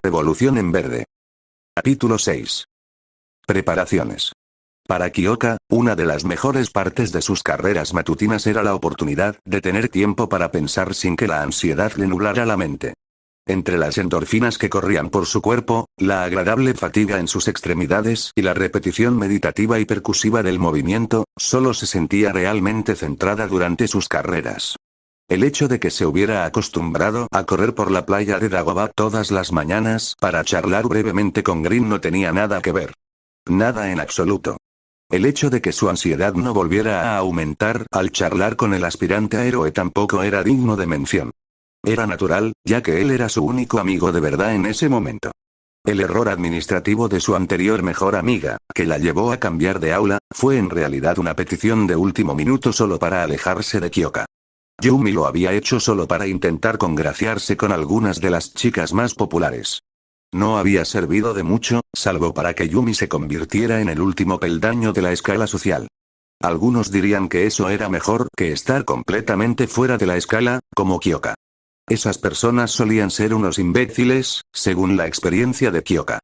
Revolución en verde. Capítulo 6. Preparaciones. Para Kyoka, una de las mejores partes de sus carreras matutinas era la oportunidad de tener tiempo para pensar sin que la ansiedad le nublara la mente. Entre las endorfinas que corrían por su cuerpo, la agradable fatiga en sus extremidades y la repetición meditativa y percusiva del movimiento, solo se sentía realmente centrada durante sus carreras. El hecho de que se hubiera acostumbrado a correr por la playa de Dagobah todas las mañanas para charlar brevemente con Green no tenía nada que ver. Nada en absoluto. El hecho de que su ansiedad no volviera a aumentar al charlar con el aspirante a héroe tampoco era digno de mención. Era natural, ya que él era su único amigo de verdad en ese momento. El error administrativo de su anterior mejor amiga, que la llevó a cambiar de aula, fue en realidad una petición de último minuto solo para alejarse de Kyoka. Yumi lo había hecho solo para intentar congraciarse con algunas de las chicas más populares. No había servido de mucho, salvo para que Yumi se convirtiera en el último peldaño de la escala social. Algunos dirían que eso era mejor que estar completamente fuera de la escala, como Kyoka. Esas personas solían ser unos imbéciles, según la experiencia de Kyoka.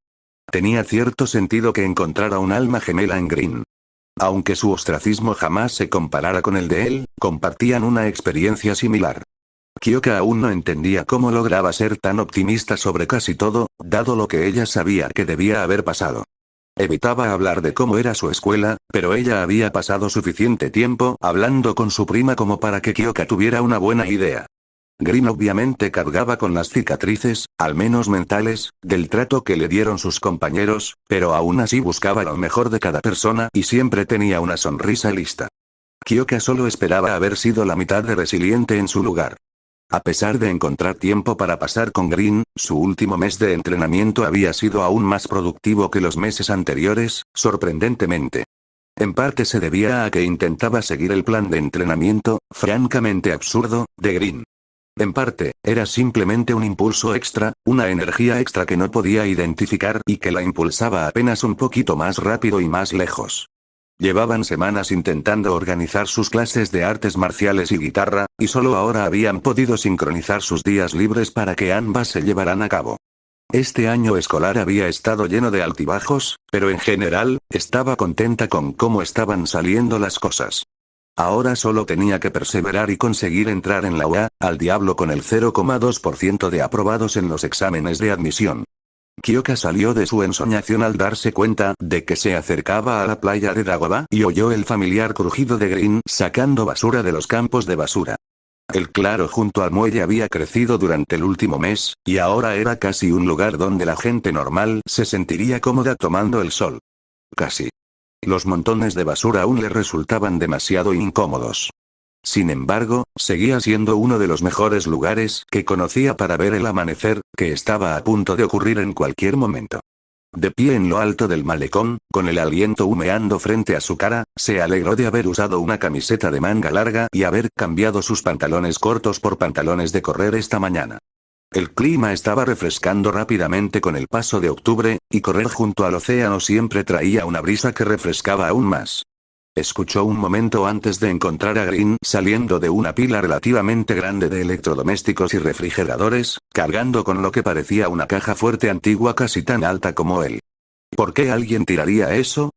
Tenía cierto sentido que encontrara un alma gemela en Green. Aunque su ostracismo jamás se comparara con el de él, compartían una experiencia similar. Kyoka aún no entendía cómo lograba ser tan optimista sobre casi todo, dado lo que ella sabía que debía haber pasado. Evitaba hablar de cómo era su escuela, pero ella había pasado suficiente tiempo hablando con su prima como para que Kyoka tuviera una buena idea. Green obviamente cargaba con las cicatrices, al menos mentales, del trato que le dieron sus compañeros, pero aún así buscaba lo mejor de cada persona y siempre tenía una sonrisa lista. Kyoka solo esperaba haber sido la mitad de resiliente en su lugar. A pesar de encontrar tiempo para pasar con Green, su último mes de entrenamiento había sido aún más productivo que los meses anteriores, sorprendentemente. En parte se debía a que intentaba seguir el plan de entrenamiento, francamente absurdo, de Green. En parte, era simplemente un impulso extra, una energía extra que no podía identificar y que la impulsaba apenas un poquito más rápido y más lejos. Llevaban semanas intentando organizar sus clases de artes marciales y guitarra, y solo ahora habían podido sincronizar sus días libres para que ambas se llevaran a cabo. Este año escolar había estado lleno de altibajos, pero en general, estaba contenta con cómo estaban saliendo las cosas. Ahora solo tenía que perseverar y conseguir entrar en la UA, al diablo con el 0,2% de aprobados en los exámenes de admisión. Kyoka salió de su ensoñación al darse cuenta de que se acercaba a la playa de Dagobah y oyó el familiar crujido de Green sacando basura de los campos de basura. El claro junto al muelle había crecido durante el último mes, y ahora era casi un lugar donde la gente normal se sentiría cómoda tomando el sol. Casi. Los montones de basura aún le resultaban demasiado incómodos. Sin embargo, seguía siendo uno de los mejores lugares que conocía para ver el amanecer, que estaba a punto de ocurrir en cualquier momento. De pie en lo alto del malecón, con el aliento humeando frente a su cara, se alegró de haber usado una camiseta de manga larga y haber cambiado sus pantalones cortos por pantalones de correr esta mañana. El clima estaba refrescando rápidamente con el paso de octubre, y correr junto al océano siempre traía una brisa que refrescaba aún más. Escuchó un momento antes de encontrar a Green saliendo de una pila relativamente grande de electrodomésticos y refrigeradores, cargando con lo que parecía una caja fuerte antigua casi tan alta como él. ¿Por qué alguien tiraría eso?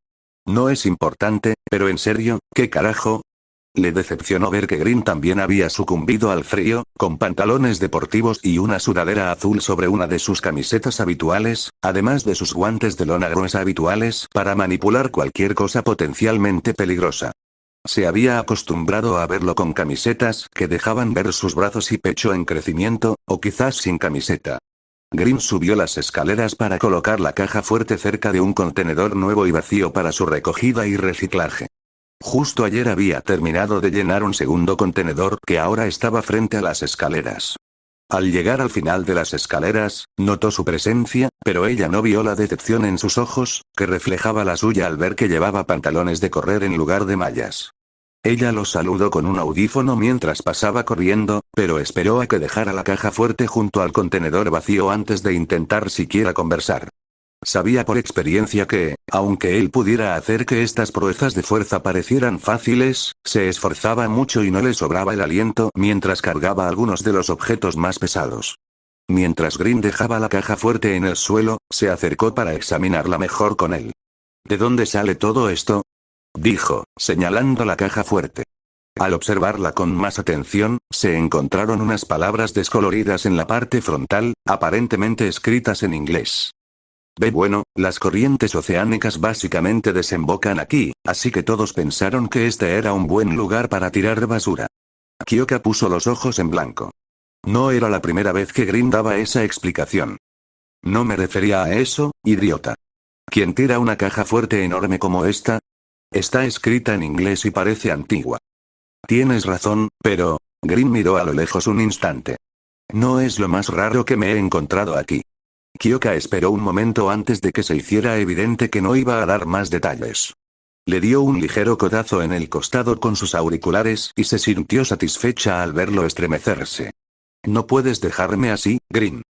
No es importante, pero en serio, ¿qué carajo? Le decepcionó ver que Green también había sucumbido al frío, con pantalones deportivos y una sudadera azul sobre una de sus camisetas habituales, además de sus guantes de lona gruesa habituales para manipular cualquier cosa potencialmente peligrosa. Se había acostumbrado a verlo con camisetas que dejaban ver sus brazos y pecho en crecimiento, o quizás sin camiseta. Green subió las escaleras para colocar la caja fuerte cerca de un contenedor nuevo y vacío para su recogida y reciclaje. Justo ayer había terminado de llenar un segundo contenedor que ahora estaba frente a las escaleras. Al llegar al final de las escaleras, notó su presencia, pero ella no vio la decepción en sus ojos, que reflejaba la suya al ver que llevaba pantalones de correr en lugar de mallas. Ella lo saludó con un audífono mientras pasaba corriendo, pero esperó a que dejara la caja fuerte junto al contenedor vacío antes de intentar siquiera conversar. Sabía por experiencia que, aunque él pudiera hacer que estas proezas de fuerza parecieran fáciles, se esforzaba mucho y no le sobraba el aliento mientras cargaba algunos de los objetos más pesados. Mientras Green dejaba la caja fuerte en el suelo, se acercó para examinarla mejor con él. ¿De dónde sale todo esto?, dijo, señalando la caja fuerte. Al observarla con más atención, se encontraron unas palabras descoloridas en la parte frontal, aparentemente escritas en inglés. Bueno, las corrientes oceánicas básicamente desembocan aquí, así que todos pensaron que este era un buen lugar para tirar basura. Kyoka puso los ojos en blanco. No era la primera vez que Green daba esa explicación. No me refería a eso, idiota. ¿Quién tira una caja fuerte enorme como esta? Está escrita en inglés y parece antigua. Tienes razón, pero... Green miró a lo lejos un instante. No es lo más raro que me he encontrado aquí. Kyoka esperó un momento antes de que se hiciera evidente que no iba a dar más detalles. Le dio un ligero codazo en el costado con sus auriculares y se sintió satisfecha al verlo estremecerse. No puedes dejarme así, Green.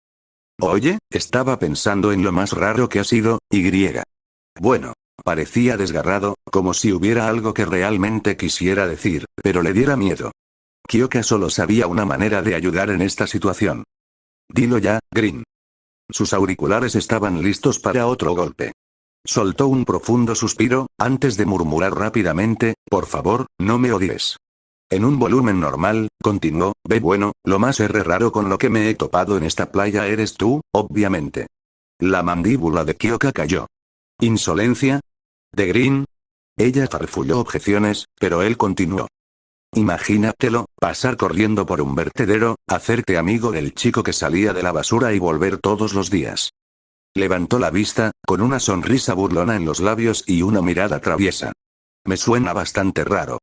Oye, estaba pensando en lo más raro que ha sido, y. Bueno, parecía desgarrado, como si hubiera algo que realmente quisiera decir, pero le diera miedo. Kyoka solo sabía una manera de ayudar en esta situación. Dilo ya, Green. Sus auriculares estaban listos para otro golpe. Soltó un profundo suspiro, antes de murmurar rápidamente, por favor, no me odies. En un volumen normal, continuó, bueno, lo más raro con lo que me he topado en esta playa eres tú, obviamente. La mandíbula de Kyoka cayó. ¿Insolencia? ¿De Green? Ella farfulló objeciones, pero él continuó. Imagínatelo, pasar corriendo por un vertedero, hacerte amigo del chico que salía de la basura y volver todos los días. Levantó la vista, con una sonrisa burlona en los labios y una mirada traviesa. Me suena bastante raro.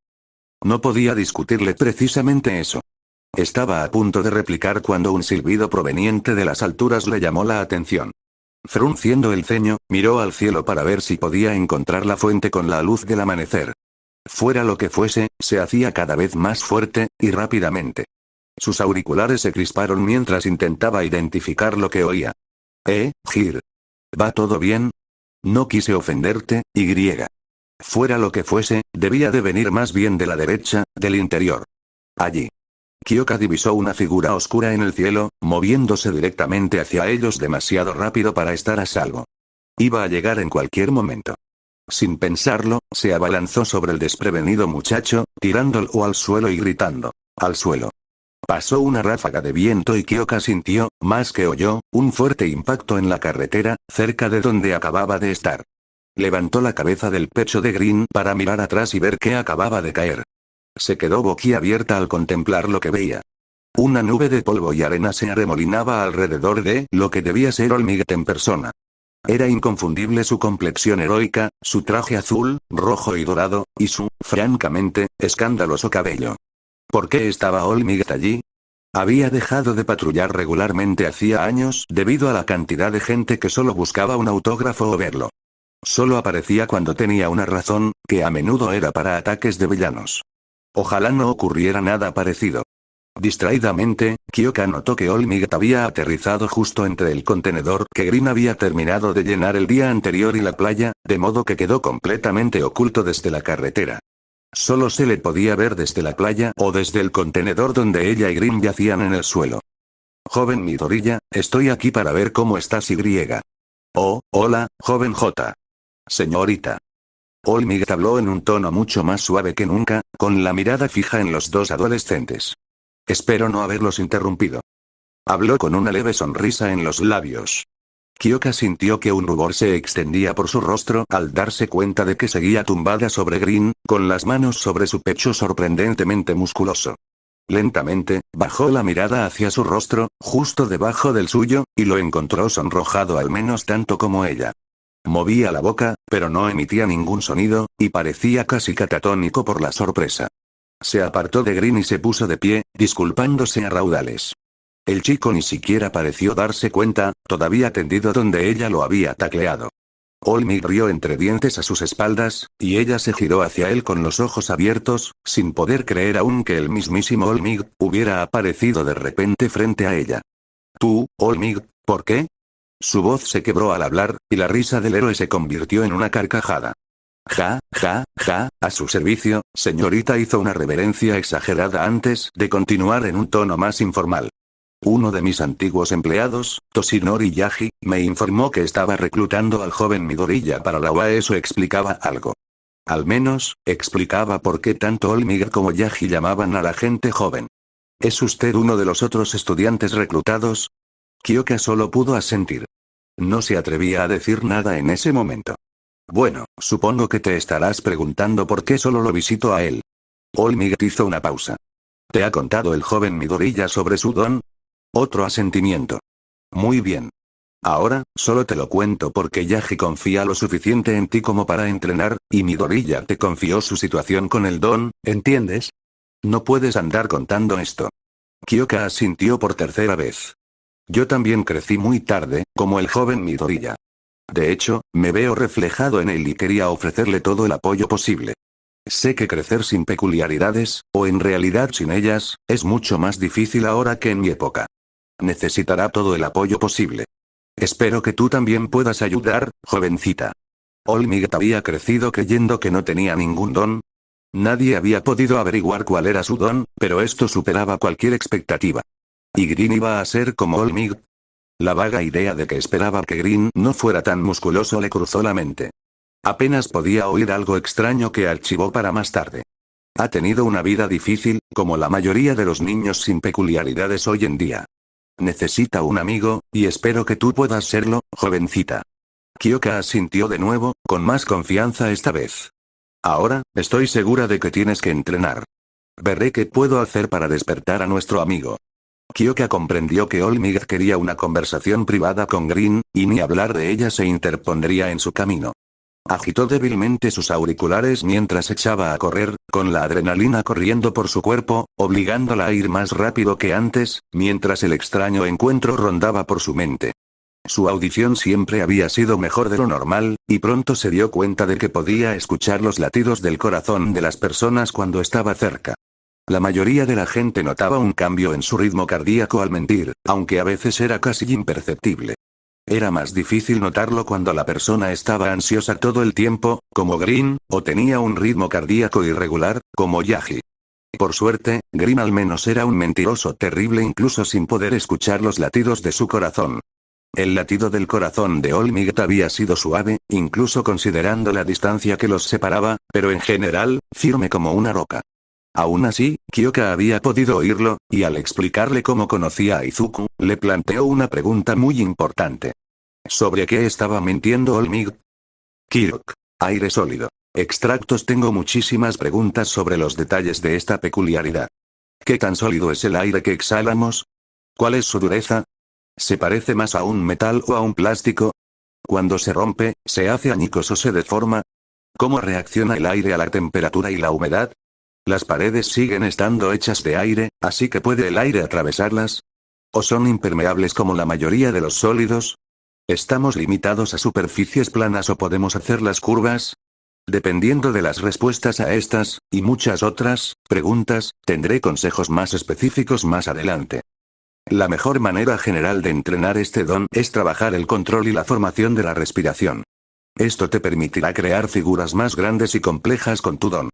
No podía discutirle precisamente eso. Estaba a punto de replicar cuando un silbido proveniente de las alturas le llamó la atención. Frunciendo el ceño, miró al cielo para ver si podía encontrar la fuente con la luz del amanecer. Fuera lo que fuese, se hacía cada vez más fuerte, y rápidamente. Sus auriculares se crisparon mientras intentaba identificar lo que oía. Gir. ¿Va todo bien? No quise ofenderte, Y. Fuera lo que fuese, debía de venir más bien de la derecha, del interior. Allí. Kyoka divisó una figura oscura en el cielo, moviéndose directamente hacia ellos demasiado rápido para estar a salvo. Iba a llegar en cualquier momento. Sin pensarlo, se abalanzó sobre el desprevenido muchacho, tirándolo al suelo y gritando, ¡al suelo! Pasó una ráfaga de viento y Kyoka sintió, más que oyó, un fuerte impacto en la carretera, cerca de donde acababa de estar. Levantó la cabeza del pecho de Green para mirar atrás y ver que acababa de caer. Se quedó boquiabierta al contemplar lo que veía. Una nube de polvo y arena se arremolinaba alrededor de lo que debía ser All-Might en persona. Era inconfundible su complexión heroica, su traje azul, rojo y dorado, y su, francamente, escandaloso cabello. ¿Por qué estaba All-Might allí? Había dejado de patrullar regularmente hacía años debido a la cantidad de gente que solo buscaba un autógrafo o verlo. Solo aparecía cuando tenía una razón, que a menudo era para ataques de villanos. Ojalá no ocurriera nada parecido. Distraídamente, Kyoka notó que All-Might había aterrizado justo entre el contenedor que Green había terminado de llenar el día anterior y la playa, de modo que quedó completamente oculto desde la carretera. Solo se le podía ver desde la playa o desde el contenedor donde ella y Green yacían en el suelo. Joven Midoriya, estoy aquí para ver cómo estás Y. Oh, hola, joven J. Señorita. All-Might habló en un tono mucho más suave que nunca, con la mirada fija en los dos adolescentes. Espero no haberlos interrumpido. Habló con una leve sonrisa en los labios. Kyoka sintió que un rubor se extendía por su rostro al darse cuenta de que seguía tumbada sobre Green, con las manos sobre su pecho sorprendentemente musculoso. Lentamente, bajó la mirada hacia su rostro, justo debajo del suyo, y lo encontró sonrojado al menos tanto como ella. Movía la boca, pero no emitía ningún sonido, y parecía casi catatónico por la sorpresa. Se apartó de Green y se puso de pie, disculpándose a raudales. El chico ni siquiera pareció darse cuenta, todavía tendido donde ella lo había tacleado. All-Might rió entre dientes a sus espaldas, y ella se giró hacia él con los ojos abiertos, sin poder creer aún que el mismísimo All-Might hubiera aparecido de repente frente a ella. ¿Tú, All-Might, por qué? Su voz se quebró al hablar, y la risa del héroe se convirtió en una carcajada. Ja, ja, ja, a su servicio, señorita, hizo una reverencia exagerada antes de continuar en un tono más informal. Uno de mis antiguos empleados, Toshinori Yaji, me informó que estaba reclutando al joven Midoriya para la UA. Eso explicaba algo. Al menos, explicaba por qué tanto Olmiga como Yaji llamaban a la gente joven. ¿Es usted uno de los otros estudiantes reclutados? Kyoka solo pudo asentir. No se atrevía a decir nada en ese momento. Bueno, supongo que te estarás preguntando por qué solo lo visito a él. Olmiga hizo una pausa. ¿Te ha contado el joven Midoriya sobre su don? Otro asentimiento. Muy bien. Ahora, solo te lo cuento porque Yaji confía lo suficiente en ti como para entrenar, y Midoriya te confió su situación con el don, ¿entiendes? No puedes andar contando esto. Kyoka asintió por tercera vez. Yo también crecí muy tarde, como el joven Midoriya. De hecho, me veo reflejado en él y quería ofrecerle todo el apoyo posible. Sé que crecer sin peculiaridades, o en realidad sin ellas, es mucho más difícil ahora que en mi época. Necesitará todo el apoyo posible. Espero que tú también puedas ayudar, jovencita. Olmiga había crecido creyendo que no tenía ningún don. Nadie había podido averiguar cuál era su don, pero esto superaba cualquier expectativa. ¿Y Green iba a ser como Olmiga? La vaga idea de que esperaba que Green no fuera tan musculoso le cruzó la mente. Apenas podía oír algo extraño que archivó para más tarde. Ha tenido una vida difícil, como la mayoría de los niños sin peculiaridades hoy en día. Necesita un amigo, y espero que tú puedas serlo, jovencita. Kyoka asintió de nuevo, con más confianza esta vez. Ahora, estoy segura de que tienes que entrenar. Veré qué puedo hacer para despertar a nuestro amigo. Kyoka comprendió que Olmiga quería una conversación privada con Green, y ni hablar de ella se interpondría en su camino. Agitó débilmente sus auriculares mientras echaba a correr, con la adrenalina corriendo por su cuerpo, obligándola a ir más rápido que antes, mientras el extraño encuentro rondaba por su mente. Su audición siempre había sido mejor de lo normal, y pronto se dio cuenta de que podía escuchar los latidos del corazón de las personas cuando estaba cerca. La mayoría de la gente notaba un cambio en su ritmo cardíaco al mentir, aunque a veces era casi imperceptible. Era más difícil notarlo cuando la persona estaba ansiosa todo el tiempo, como Green, o tenía un ritmo cardíaco irregular, como Yaji. Por suerte, Green al menos era un mentiroso terrible incluso sin poder escuchar los latidos de su corazón. El latido del corazón de Olmiga había sido suave, incluso considerando la distancia que los separaba, pero en general, firme como una roca. Aún así, Kyoka había podido oírlo, y al explicarle cómo conocía a Izuku, le planteó una pregunta muy importante. ¿Sobre qué estaba mintiendo Olmiga? Kirok. Aire sólido. Extractos. Tengo muchísimas preguntas sobre los detalles de esta peculiaridad. ¿Qué tan sólido es el aire que exhalamos? ¿Cuál es su dureza? ¿Se parece más a un metal o a un plástico? Cuando se rompe, ¿se hace añicos o se deforma? ¿Cómo reacciona el aire a la temperatura y la humedad? ¿Las paredes siguen estando hechas de aire, así que puede el aire atravesarlas? ¿O son impermeables como la mayoría de los sólidos? ¿Estamos limitados a superficies planas o podemos hacerlas curvas? Dependiendo de las respuestas a estas, y muchas otras, preguntas, tendré consejos más específicos más adelante. La mejor manera general de entrenar este don es trabajar el control y la formación de la respiración. Esto te permitirá crear figuras más grandes y complejas con tu don.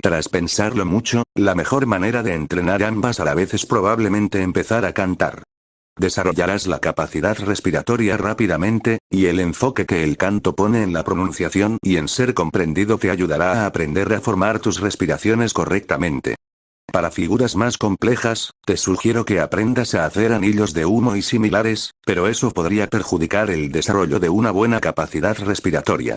Tras pensarlo mucho, la mejor manera de entrenar ambas a la vez es probablemente empezar a cantar. Desarrollarás la capacidad respiratoria rápidamente, y el enfoque que el canto pone en la pronunciación y en ser comprendido te ayudará a aprender a formar tus respiraciones correctamente. Para figuras más complejas, te sugiero que aprendas a hacer anillos de humo y similares, pero eso podría perjudicar el desarrollo de una buena capacidad respiratoria.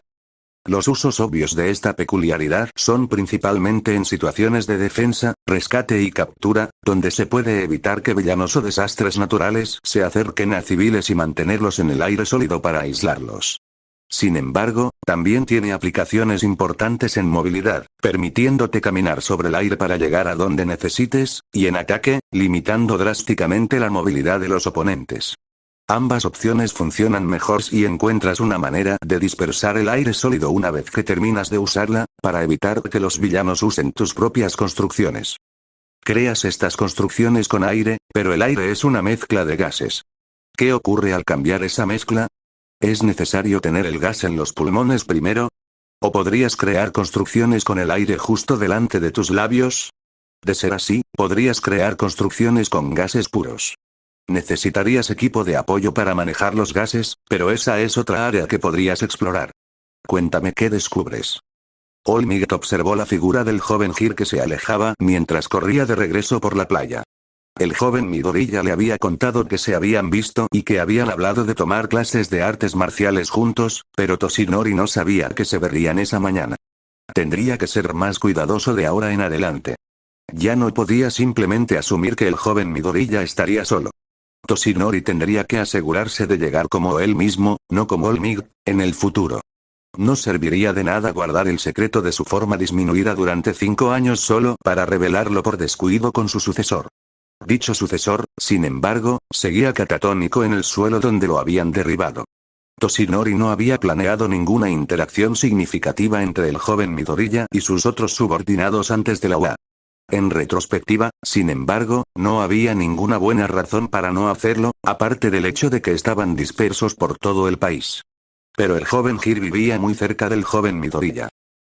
Los usos obvios de esta peculiaridad son principalmente en situaciones de defensa, rescate y captura, donde se puede evitar que villanos o desastres naturales se acerquen a civiles y mantenerlos en el aire sólido para aislarlos. Sin embargo, también tiene aplicaciones importantes en movilidad, permitiéndote caminar sobre el aire para llegar a donde necesites, y en ataque, limitando drásticamente la movilidad de los oponentes. Ambas opciones funcionan mejor si encuentras una manera de dispersar el aire sólido una vez que terminas de usarla, para evitar que los villanos usen tus propias construcciones. Creas estas construcciones con aire, pero el aire es una mezcla de gases. ¿Qué ocurre al cambiar esa mezcla? ¿Es necesario tener el gas en los pulmones primero? ¿O podrías crear construcciones con el aire justo delante de tus labios? De ser así, podrías crear construcciones con gases puros. Necesitarías equipo de apoyo para manejar los gases, pero esa es otra área que podrías explorar. Cuéntame qué descubres. Olmigt observó la figura del joven Hir que se alejaba mientras corría de regreso por la playa. El joven Midoriya le había contado que se habían visto y que habían hablado de tomar clases de artes marciales juntos, pero Toshinori no sabía que se verían esa mañana. Tendría que ser más cuidadoso de ahora en adelante. Ya no podía simplemente asumir que el joven Midoriya estaría solo. Toshinori tendría que asegurarse de llegar como él mismo, no como Olmigt, en el futuro. No serviría de nada guardar el secreto de su forma disminuida durante 5 años solo para revelarlo por descuido con su sucesor. Dicho sucesor, sin embargo, seguía catatónico en el suelo donde lo habían derribado. Toshinori no había planeado ninguna interacción significativa entre el joven Midoriya y sus otros subordinados antes de la UA. En retrospectiva, sin embargo, no había ninguna buena razón para no hacerlo, aparte del hecho de que estaban dispersos por todo el país. Pero el joven Hir vivía muy cerca del joven Midoriya.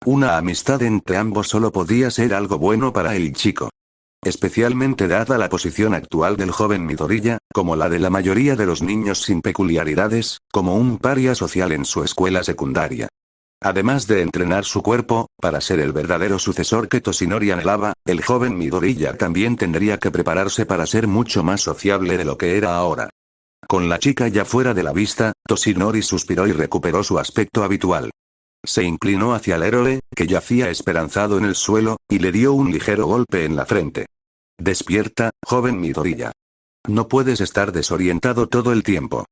Una amistad entre ambos solo podía ser algo bueno para el chico. Especialmente dada la posición actual del joven Midoriya, como la de la mayoría de los niños sin peculiaridades, como un paria social en su escuela secundaria. Además de entrenar su cuerpo, para ser el verdadero sucesor que Toshinori anhelaba, el joven Midoriya también tendría que prepararse para ser mucho más sociable de lo que era ahora. Con la chica ya fuera de la vista, Toshinori suspiró y recuperó su aspecto habitual. Se inclinó hacia el héroe, que yacía esperanzado en el suelo, y le dio un ligero golpe en la frente. Despierta, joven Midoriya. No puedes estar desorientado todo el tiempo.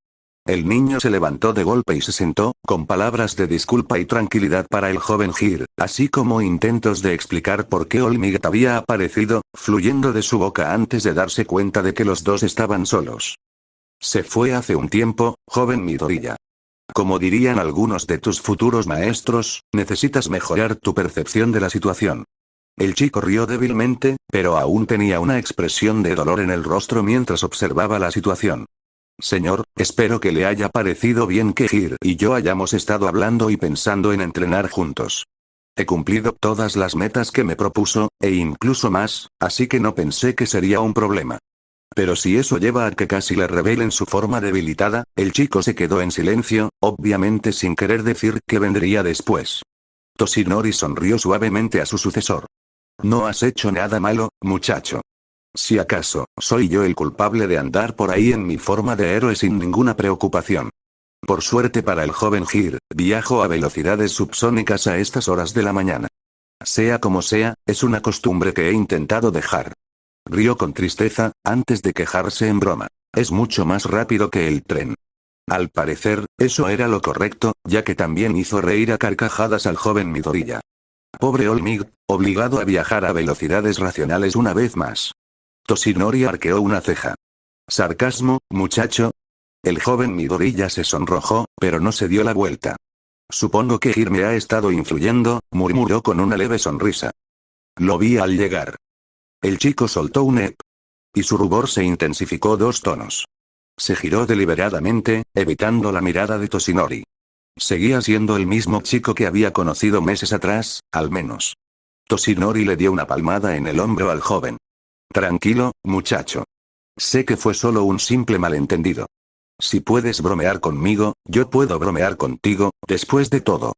El niño se levantó de golpe y se sentó, con palabras de disculpa y tranquilidad para el joven Hir, así como intentos de explicar por qué Olmigt había aparecido, fluyendo de su boca antes de darse cuenta de que los dos estaban solos. Se fue hace un tiempo, joven Midoriya. Como dirían algunos de tus futuros maestros, necesitas mejorar tu percepción de la situación. El chico rió débilmente, pero aún tenía una expresión de dolor en el rostro mientras observaba la situación. Señor, espero que le haya parecido bien que Hir y yo hayamos estado hablando y pensando en entrenar juntos. He cumplido todas las metas que me propuso, e incluso más, así que no pensé que sería un problema. Pero si eso lleva a que casi le revelen su forma debilitada, el chico se quedó en silencio, obviamente sin querer decir qué vendría después. Toshinori sonrió suavemente a su sucesor. No has hecho nada malo, muchacho. Si acaso, soy yo el culpable de andar por ahí en mi forma de héroe sin ninguna preocupación. Por suerte para el joven Hir, viajo a velocidades subsónicas a estas horas de la mañana. Sea como sea, es una costumbre que he intentado dejar. Rió con tristeza, antes de quejarse en broma. Es mucho más rápido que el tren. Al parecer, eso era lo correcto, ya que también hizo reír a carcajadas al joven Midoriya. Pobre Olmigt, obligado a viajar a velocidades racionales una vez más. Toshinori arqueó una ceja. ¿Sarcasmo, muchacho? El joven Midoriya se sonrojó, pero no se dio la vuelta. Supongo que Hir me ha estado influyendo, murmuró con una leve sonrisa. Lo vi al llegar. El chico soltó un ep. Y su rubor se intensificó 2 tonos. Se giró deliberadamente, evitando la mirada de Toshinori. Seguía siendo el mismo chico que había conocido meses atrás, al menos. Toshinori le dio una palmada en el hombro al joven. Tranquilo, muchacho. Sé que fue solo un simple malentendido. Si puedes bromear conmigo, yo puedo bromear contigo, después de todo.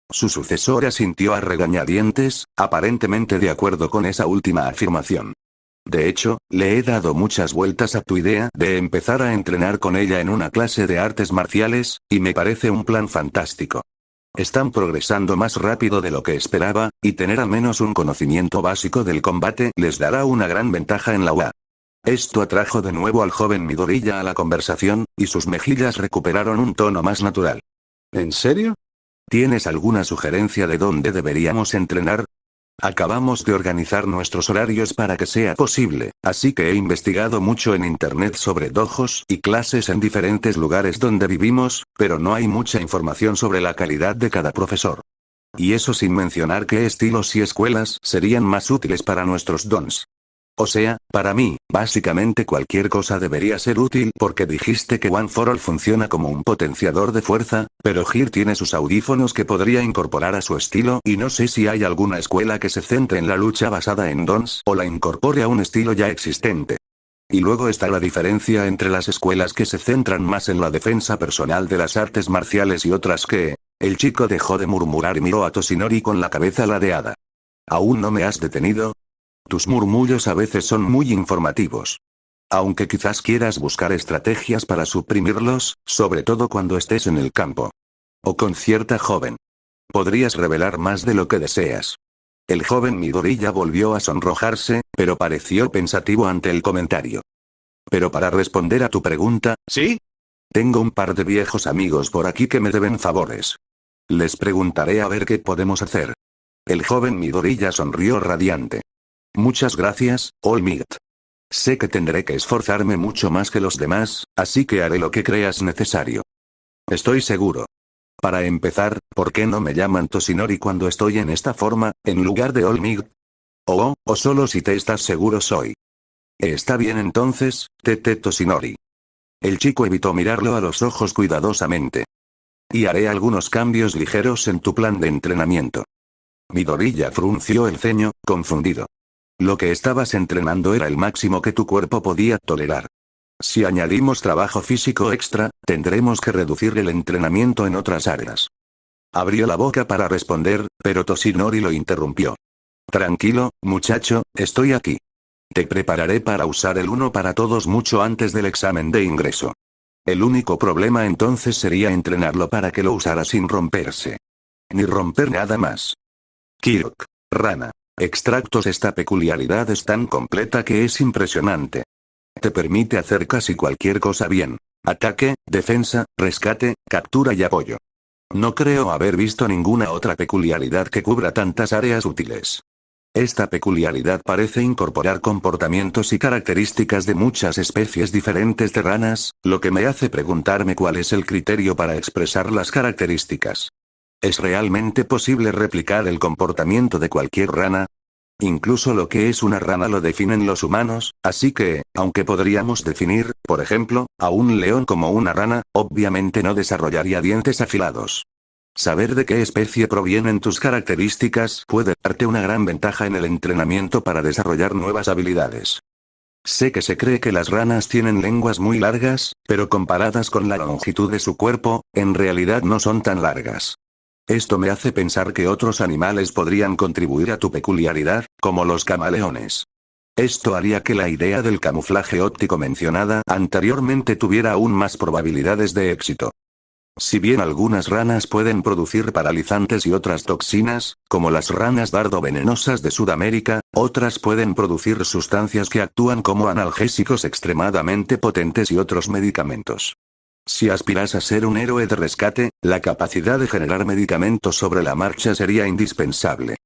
Su sucesor asintió a regañadientes, aparentemente de acuerdo con esa última afirmación. De hecho, le he dado muchas vueltas a tu idea de empezar a entrenar con ella en una clase de artes marciales, y me parece un plan fantástico. Están progresando más rápido de lo que esperaba, y tener al menos un conocimiento básico del combate les dará una gran ventaja en la UA. Esto atrajo de nuevo al joven Midoriya a la conversación, y sus mejillas recuperaron un tono más natural. ¿En serio? ¿Tienes alguna sugerencia de dónde deberíamos entrenar? Acabamos de organizar nuestros horarios para que sea posible, así que he investigado mucho en internet sobre dojos y clases en diferentes lugares donde vivimos, pero no hay mucha información sobre la calidad de cada profesor. Y eso sin mencionar qué estilos y escuelas serían más útiles para nuestros dons. O sea, para mí, básicamente cualquier cosa debería ser útil porque dijiste que One for All funciona como un potenciador de fuerza, pero Hir tiene sus audífonos que podría incorporar a su estilo y no sé si hay alguna escuela que se centre en la lucha basada en dons o la incorpore a un estilo ya existente. Y luego está la diferencia entre las escuelas que se centran más en la defensa personal de las artes marciales y otras que... El chico dejó de murmurar y miró a Toshinori con la cabeza ladeada. ¿Aún no me has detenido? Tus murmullos a veces son muy informativos. Aunque quizás quieras buscar estrategias para suprimirlos, sobre todo cuando estés en el campo. O con cierta joven. Podrías revelar más de lo que deseas. El joven Midoriya volvió a sonrojarse, pero pareció pensativo ante el comentario. Pero para responder a tu pregunta, ¿sí? Tengo un par de viejos amigos por aquí que me deben favores. Les preguntaré a ver qué podemos hacer. El joven Midoriya sonrió radiante. Muchas gracias, All Might. Sé que tendré que esforzarme mucho más que los demás, así que haré lo que creas necesario. Estoy seguro. Para empezar, ¿por qué no me llaman Toshinori cuando estoy en esta forma, en lugar de All Might? O solo si te estás seguro soy. Está bien entonces, Tete Toshinori. El chico evitó mirarlo a los ojos cuidadosamente. Y haré algunos cambios ligeros en tu plan de entrenamiento. Midoriya frunció el ceño, confundido. Lo que estabas entrenando era el máximo que tu cuerpo podía tolerar. Si añadimos trabajo físico extra, tendremos que reducir el entrenamiento en otras áreas. Abrió la boca para responder, pero Toshinori lo interrumpió. Tranquilo, muchacho, estoy aquí. Te prepararé para usar el uno para todos mucho antes del examen de ingreso. El único problema entonces sería entrenarlo para que lo usara sin romperse. Ni romper nada más. Kirk. Rana. Extractos. Esta peculiaridad es tan completa que es impresionante. Te permite hacer casi cualquier cosa bien. Ataque, defensa, rescate, captura y apoyo. No creo haber visto ninguna otra peculiaridad que cubra tantas áreas útiles. Esta peculiaridad parece incorporar comportamientos y características de muchas especies diferentes de ranas, lo que me hace preguntarme cuál es el criterio para expresar las características. ¿Es realmente posible replicar el comportamiento de cualquier rana? Incluso lo que es una rana lo definen los humanos, así que, aunque podríamos definir, por ejemplo, a un león como una rana, obviamente no desarrollaría dientes afilados. Saber de qué especie provienen tus características puede darte una gran ventaja en el entrenamiento para desarrollar nuevas habilidades. Sé que se cree que las ranas tienen lenguas muy largas, pero comparadas con la longitud de su cuerpo, en realidad no son tan largas. Esto me hace pensar que otros animales podrían contribuir a tu peculiaridad, como los camaleones. Esto haría que la idea del camuflaje óptico mencionada anteriormente tuviera aún más probabilidades de éxito. Si bien algunas ranas pueden producir paralizantes y otras toxinas, como las ranas dardo venenosas de Sudamérica, otras pueden producir sustancias que actúan como analgésicos extremadamente potentes y otros medicamentos. Si aspiras a ser un héroe de rescate, la capacidad de generar medicamentos sobre la marcha sería indispensable.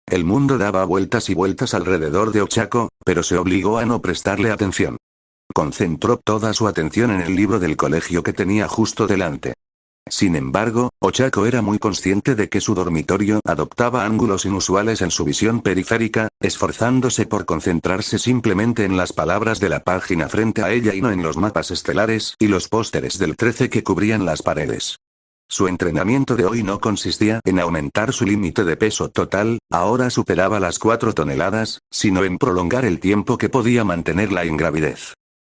El mundo daba vueltas y vueltas alrededor de Ochako, pero se obligó a no prestarle atención. Concentró toda su atención en el libro del colegio que tenía justo delante. Sin embargo, Ochako era muy consciente de que su dormitorio adoptaba ángulos inusuales en su visión periférica, esforzándose por concentrarse simplemente en las palabras de la página frente a ella y no en los mapas estelares y los pósteres del 13 que cubrían las paredes. Su entrenamiento de hoy no consistía en aumentar su límite de peso total, ahora superaba las 4 toneladas, sino en prolongar el tiempo que podía mantener la ingravidez.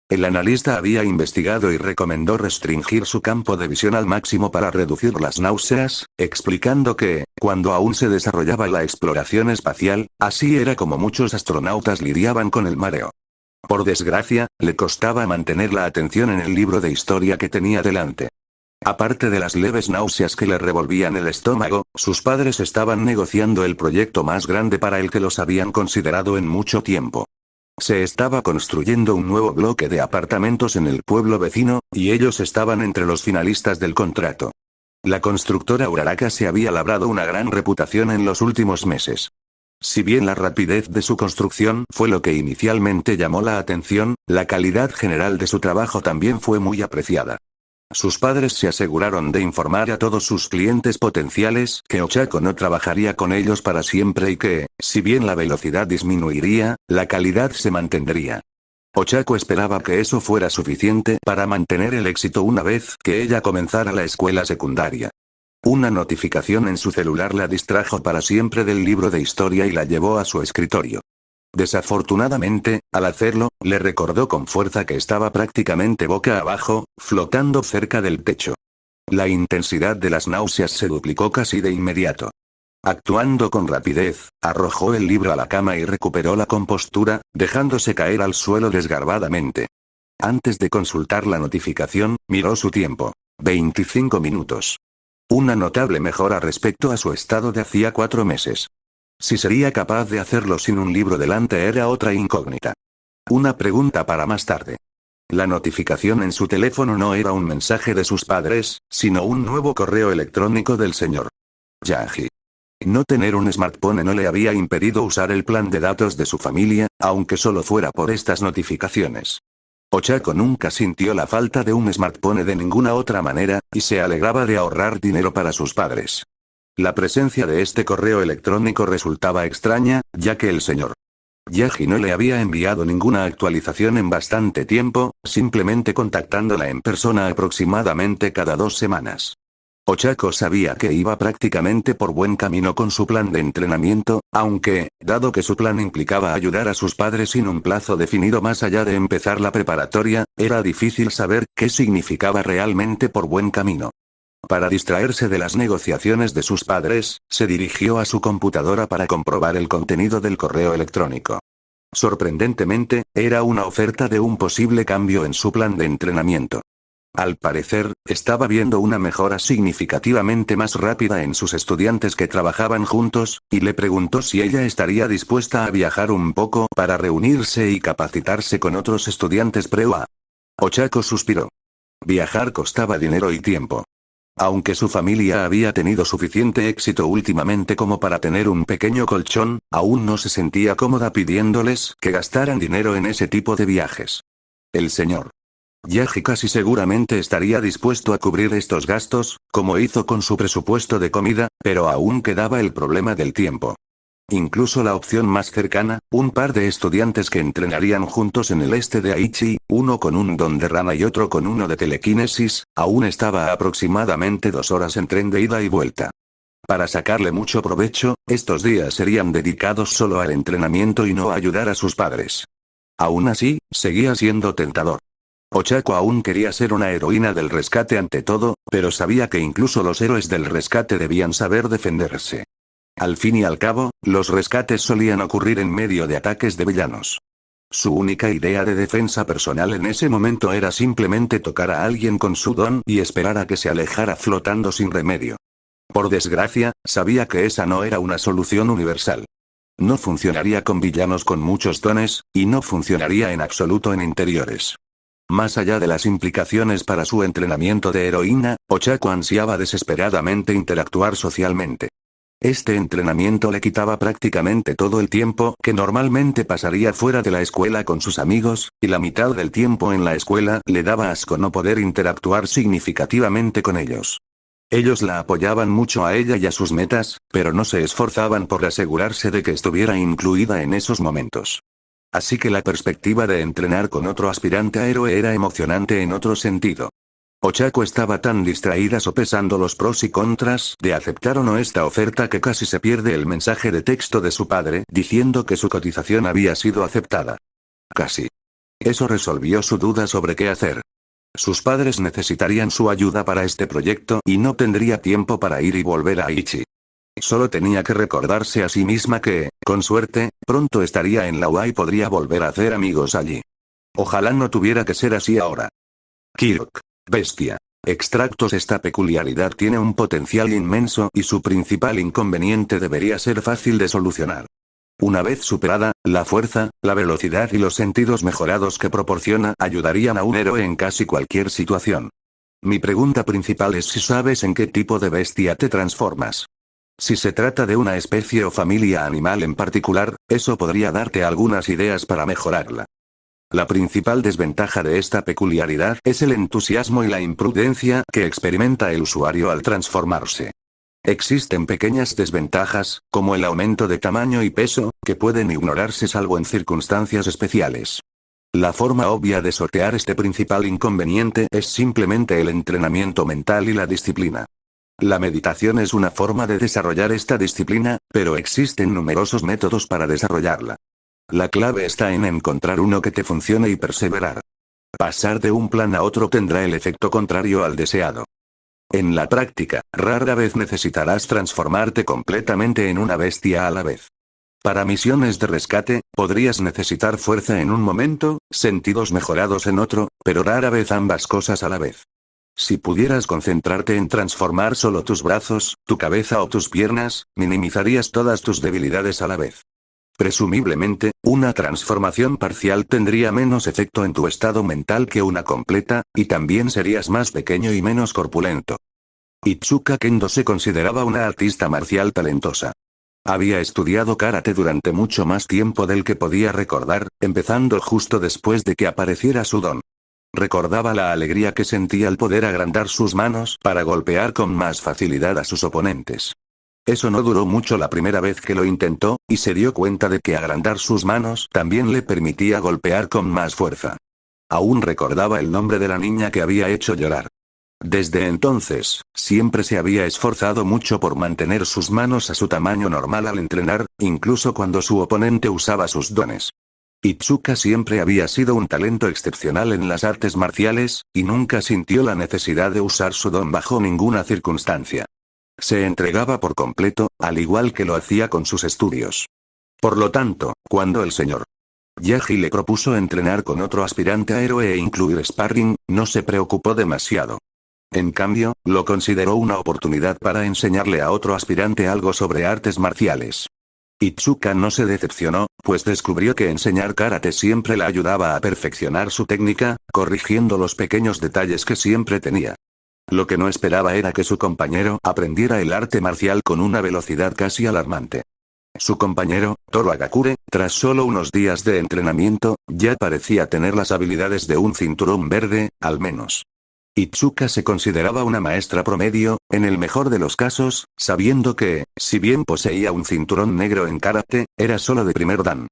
El analista había investigado y recomendó restringir su campo de visión al máximo para reducir las náuseas, explicando que, cuando aún se desarrollaba la exploración espacial, así era como muchos astronautas lidiaban con el mareo. Por desgracia, le costaba mantener la atención en el libro de historia que tenía delante. Aparte de las leves náuseas que le revolvían el estómago, sus padres estaban negociando el proyecto más grande para el que los habían considerado en mucho tiempo. Se estaba construyendo un nuevo bloque de apartamentos en el pueblo vecino, y ellos estaban entre los finalistas del contrato. La constructora Uraraka se había labrado una gran reputación en los últimos meses. Si bien la rapidez de su construcción fue lo que inicialmente llamó la atención, la calidad general de su trabajo también fue muy apreciada. Sus padres se aseguraron de informar a todos sus clientes potenciales que Ochako no trabajaría con ellos para siempre y que, si bien la velocidad disminuiría, la calidad se mantendría. Ochako esperaba que eso fuera suficiente para mantener el éxito una vez que ella comenzara la escuela secundaria. Una notificación en su celular la distrajo para siempre del libro de historia y la llevó a su escritorio. Desafortunadamente, al hacerlo, le recordó con fuerza que estaba prácticamente boca abajo, flotando cerca del techo. La intensidad de las náuseas se duplicó casi de inmediato. Actuando con rapidez, arrojó el libro a la cama y recuperó la compostura, dejándose caer al suelo desgarbadamente. Antes de consultar la notificación, miró su tiempo. 25 minutos. Una notable mejora respecto a su estado de hacía 4 meses. Si sería capaz de hacerlo sin un libro delante era otra incógnita. Una pregunta para más tarde. La notificación en su teléfono no era un mensaje de sus padres, sino un nuevo correo electrónico del señor Yaji. No tener un smartphone no le había impedido usar el plan de datos de su familia, aunque solo fuera por estas notificaciones. Ochako nunca sintió la falta de un smartphone de ninguna otra manera, y se alegraba de ahorrar dinero para sus padres. La presencia de este correo electrónico resultaba extraña, ya que el señor Yaji no le había enviado ninguna actualización en bastante tiempo, simplemente contactándola en persona aproximadamente cada 2 semanas. Ochako sabía que iba prácticamente por buen camino con su plan de entrenamiento, aunque, dado que su plan implicaba ayudar a sus padres sin un plazo definido más allá de empezar la preparatoria, era difícil saber qué significaba realmente por buen camino. Para distraerse de las negociaciones de sus padres, se dirigió a su computadora para comprobar el contenido del correo electrónico. Sorprendentemente, era una oferta de un posible cambio en su plan de entrenamiento. Al parecer, estaba viendo una mejora significativamente más rápida en sus estudiantes que trabajaban juntos, y le preguntó si ella estaría dispuesta a viajar un poco para reunirse y capacitarse con otros estudiantes pre-UA. Ochako suspiró. Viajar costaba dinero y tiempo. Aunque su familia había tenido suficiente éxito últimamente como para tener un pequeño colchón, aún no se sentía cómoda pidiéndoles que gastaran dinero en ese tipo de viajes. El señor Yaji casi seguramente estaría dispuesto a cubrir estos gastos, como hizo con su presupuesto de comida, pero aún quedaba el problema del tiempo. Incluso la opción más cercana, un par de estudiantes que entrenarían juntos en el este de Aichi, uno con un don de rana y otro con uno de telequinesis, aún estaba a aproximadamente 2 horas en tren de ida y vuelta. Para sacarle mucho provecho, estos días serían dedicados solo al entrenamiento y no a ayudar a sus padres. Aún así, seguía siendo tentador. Ochako aún quería ser una heroína del rescate ante todo, pero sabía que incluso los héroes del rescate debían saber defenderse. Al fin y al cabo, los rescates solían ocurrir en medio de ataques de villanos. Su única idea de defensa personal en ese momento era simplemente tocar a alguien con su don y esperar a que se alejara flotando sin remedio. Por desgracia, sabía que esa no era una solución universal. No funcionaría con villanos con muchos dones, y no funcionaría en absoluto en interiores. Más allá de las implicaciones para su entrenamiento de heroína, Ochako ansiaba desesperadamente interactuar socialmente. Este entrenamiento le quitaba prácticamente todo el tiempo que normalmente pasaría fuera de la escuela con sus amigos, y la mitad del tiempo en la escuela le daba asco no poder interactuar significativamente con ellos. Ellos la apoyaban mucho a ella y a sus metas, pero no se esforzaban por asegurarse de que estuviera incluida en esos momentos. Así que la perspectiva de entrenar con otro aspirante a héroe era emocionante en otro sentido. Ochako estaba tan distraída sopesando los pros y contras de aceptar o no esta oferta que casi se pierde el mensaje de texto de su padre diciendo que su cotización había sido aceptada. Casi. Eso resolvió su duda sobre qué hacer. Sus padres necesitarían su ayuda para este proyecto y no tendría tiempo para ir y volver a Aichi. Solo tenía que recordarse a sí misma que, con suerte, pronto estaría en la UA y podría volver a hacer amigos allí. Ojalá no tuviera que ser así ahora. Kirok. Bestia. Extractos. Esta peculiaridad tiene un potencial inmenso y su principal inconveniente debería ser fácil de solucionar. Una vez superada, la fuerza, la velocidad y los sentidos mejorados que proporciona ayudarían a un héroe en casi cualquier situación. Mi pregunta principal es si sabes en qué tipo de bestia te transformas. Si se trata de una especie o familia animal en particular, eso podría darte algunas ideas para mejorarla. La principal desventaja de esta peculiaridad es el entusiasmo y la imprudencia que experimenta el usuario al transformarse. Existen pequeñas desventajas, como el aumento de tamaño y peso, que pueden ignorarse salvo en circunstancias especiales. La forma obvia de sortear este principal inconveniente es simplemente el entrenamiento mental y la disciplina. La meditación es una forma de desarrollar esta disciplina, pero existen numerosos métodos para desarrollarla. La clave está en encontrar uno que te funcione y perseverar. Pasar de un plan a otro tendrá el efecto contrario al deseado. En la práctica, rara vez necesitarás transformarte completamente en una bestia a la vez. Para misiones de rescate, podrías necesitar fuerza en un momento, sentidos mejorados en otro, pero rara vez ambas cosas a la vez. Si pudieras concentrarte en transformar solo tus brazos, tu cabeza o tus piernas, minimizarías todas tus debilidades a la vez. Presumiblemente, una transformación parcial tendría menos efecto en tu estado mental que una completa, y también serías más pequeño y menos corpulento. Itsuka Kendo se consideraba una artista marcial talentosa. Había estudiado karate durante mucho más tiempo del que podía recordar, empezando justo después de que apareciera su don. Recordaba la alegría que sentía al poder agrandar sus manos para golpear con más facilidad a sus oponentes. Eso no duró mucho la primera vez que lo intentó, y se dio cuenta de que agrandar sus manos también le permitía golpear con más fuerza. Aún recordaba el nombre de la niña que había hecho llorar. Desde entonces, siempre se había esforzado mucho por mantener sus manos a su tamaño normal al entrenar, incluso cuando su oponente usaba sus dones. Itsuka siempre había sido un talento excepcional en las artes marciales, y nunca sintió la necesidad de usar su don bajo ninguna circunstancia. Se entregaba por completo, al igual que lo hacía con sus estudios. Por lo tanto, cuando el Sr. Yagi le propuso entrenar con otro aspirante a héroe e incluir sparring, no se preocupó demasiado. En cambio, lo consideró una oportunidad para enseñarle a otro aspirante algo sobre artes marciales. Itsuka no se decepcionó, pues descubrió que enseñar karate siempre la ayudaba a perfeccionar su técnica, corrigiendo los pequeños detalles que siempre tenía. Lo que no esperaba era que su compañero aprendiera el arte marcial con una velocidad casi alarmante. Su compañero, Toru Hagakure, tras solo unos días de entrenamiento, ya parecía tener las habilidades de un cinturón verde, al menos. Itsuka se consideraba una maestra promedio, en el mejor de los casos, sabiendo que, si bien poseía un cinturón negro en karate, era solo de primer dan.